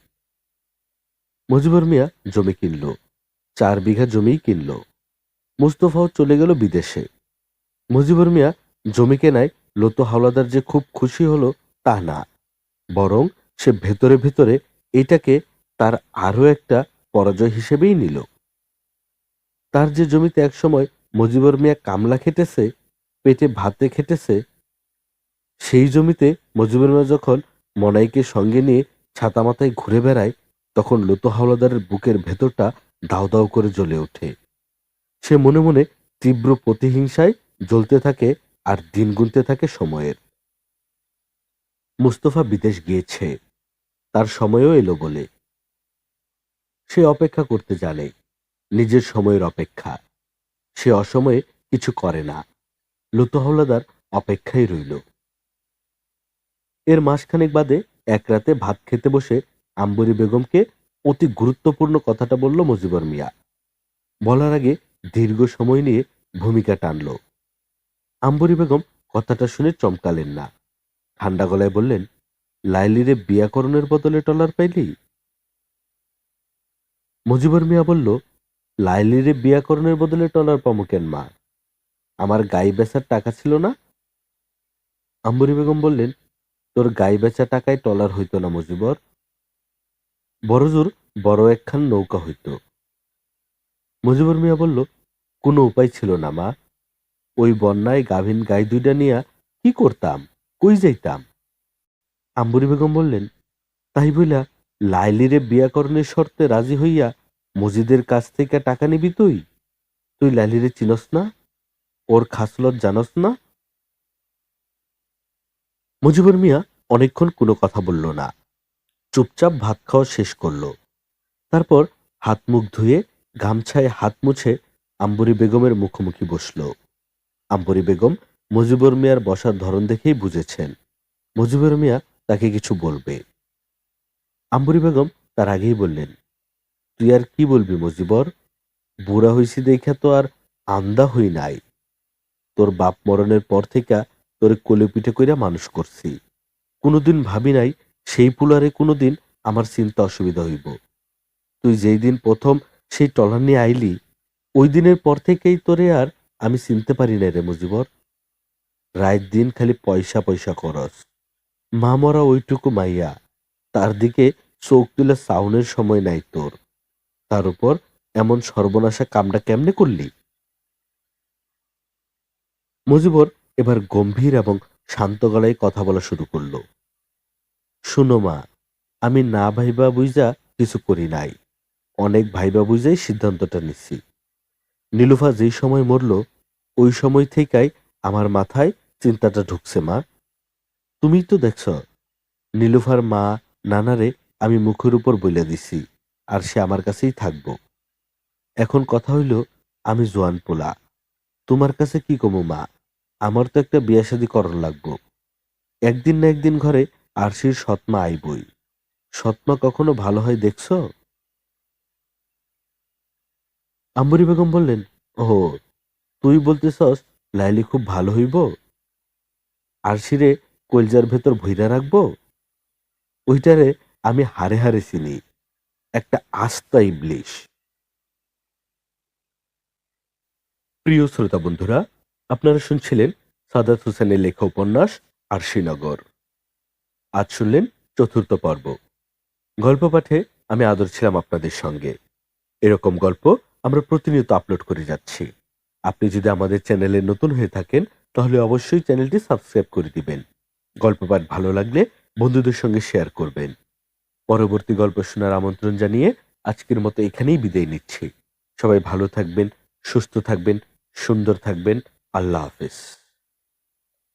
Speaker 1: মুজিবুর মিয়া জমি কিনল, ৪ বিঘা জমিই কিনল। মুস্তফাও চলে গেল বিদেশে। মুজিবুর মিয়া জমি কেনায় লতু হাওলাদার যে খুব খুশি হলো তা না, বরং সে ভেতরে ভেতরে এটাকে তার আরো একটা পরাজয় হিসেবেই নিল। তার যে জমিতে একসময় মুজিবুর মিয়া কামলা খেটেছে, পেটে ভাতে খেটেছে, সেই জমিতে মুজিবুর মিয়া যখন মনাইকে সঙ্গে নিয়ে ছাতা মাথায় ঘুরে বেড়ায়, তখন লতু হাওলাদারের বুকের ভেতরটা দাউ দাউ করে জ্বলে ওঠে। সে মনে মনে তীব্র প্রতিহিংসায় জ্বলতে থাকে আর দিন গুনতে থাকে সময়ের। মুস্তফা বিদেশ গিয়েছে, তার সময়ও এলো বলে। সে অপেক্ষা করতে জানে, নিজের সময়ের অপেক্ষা। সে অসময়ে কিছু করে না। লতু হাওলাদার অপেক্ষায় রইল। এর মাসখানেক বাদে এক রাতে ভাত খেতে বসে আম্বরী বেগমকে অতি গুরুত্বপূর্ণ কথাটা বলল মুজিবর মিয়া। বলার আগে দীর্ঘ সময় নিয়ে ভূমিকা টানল। আম্বরী বেগম কথাটা শুনে চমকালেন না। ঠান্ডা গলায় বললেন, লাইলিরে বিয়াকরণের বদলে টলার পাইলি? মুজিবর মিয়া বলল, লাইলিরে বিয়াকরণের বদলে টলার পামু কেন মা? আমার গাই বেচার টাকা ছিল না? আম্বরী বেগম বললেন, তোর গাই বেচা টাকায় টলার হইত না মুজিবর, বড়জোর বড় একখান নৌকা হইত। মুজিবর মিয়া বলল, কোনো উপায় ছিল না মা। ওই বন্যায় গাভীন গাই দুইটা নিয়া কি করতাম, কই যাইতাম? আম্বরী বেগম বললেন, তাই বইলা লাইলিরে বিয়াকরণের শর্তে রাজি হইয়া মজিদের কাছ থেকে টাকা নিবি তুই? তুই লাইলিরে চিনস না? ওর খাসলত জানস না? মুজিবুর মিয়া অনেকক্ষণ কোনো কথা বলল না, চুপচাপ ভাত খাওয়া শেষ করল। তারপর হাত মুখ ধুয়ে গামছায় হাত মুছে আম্বরী বেগমের মুখোমুখি বসল। আম্বরী বেগম মুজিবুর মিয়ার বসার ধরন দেখেই বুঝেছেন মুজিবুর মিয়া তাকে কিছু বলবে। আম্বরী বেগম তার আগেই বললেন, তুই আর কি বলবি মুজিবর? বুড়া হইছি দেখা তো আর আন্দা হই নাই। তোর বাপ মরণের পর থেকে তোর কোলে পিঠে কইরা মানুষ করছি। কোনোদিন ভাবি নাই সেই পুলারে কোনোদিন আমার চিন্তা অসুবিধা হইব। তুই যেই দিন প্রথম সেই টলার নিয়ে আইলি, ওই দিনের পর থেকেই তোরে আর আমি চিনতে পারি না রে মুজিবর। রাত দিন খালি পয়সা পয়সা করস। মা মরা ওইটুকু মাইয়া, তার দিকে চোখ তুলে সাউনের সময় নাই তোর। তার উপর এমন সর্বনাশা কামটা কেমনে করলি? মুজিবর এবার গম্ভীর এবং শান্ত গলায় কথা বলা শুরু করল। শুনো মা, আমি না ভাইবা বুঝা কিছু করি নাই, অনেক ভাইবা বুঝাই সিদ্ধান্তটা নিচ্ছি। নীলুফা যেই সময় মরল, ওই সময় থেকেই আমার মাথায় চিন্তাটা ঢুকছে মা। তুমিই তো দেখছ, নীলুফার মা নানারে আমি মুখের উপর বলে দিছি, আর সে আমার কাছেই থাকবো। এখন কথা হইল, আমি জোয়ান পোলা, তোমার কাছে কি কমু মা? আমার তো একটা বিয়া শাদী করণ লাগবো। একদিন না একদিন ঘরে আরশির সৎমা আইবই। সৎমা কখনো ভালো হয় দেখছ? আম্বরী বেগম বললেন, ও, তুই বলতেছস লাইলি খুব ভালো হইব? আরশিরে কলজার ভেতর ভইরা রাখবো? ওইটারে আমি হারে হারে চিনি, একটা আস্তা ইবলিশ। প্রিয় শ্রোতা বন্ধুরা, আপনারা শুনছিলেন সাদাত হোসেনের লেখা উপন্যাস আরশিনগর। আজ শুনলেন চতুর্থ পর্ব। গল্প পাঠে আমি আদর ছিলাম আপনাদের সঙ্গে। এরকম গল্প আমরা প্রতিনিয়ত আপলোড করে যাচ্ছি। আপনি যদি আমাদের চ্যানেলে নতুন হয়ে থাকেন, তাহলে অবশ্যই চ্যানেলটি সাবস্ক্রাইব করে দিবেন। গল্প পাঠ ভালো লাগলে বন্ধুদের সঙ্গে শেয়ার করবেন। পরবর্তী গল্প শোনার আমন্ত্রণ জানিয়ে আজকের মতো এখানেই বিদায় নিচ্ছি। সবাই ভালো থাকবেন, সুস্থ থাকবেন, সুন্দর থাকবেন। আল্লাহ হাফেজ।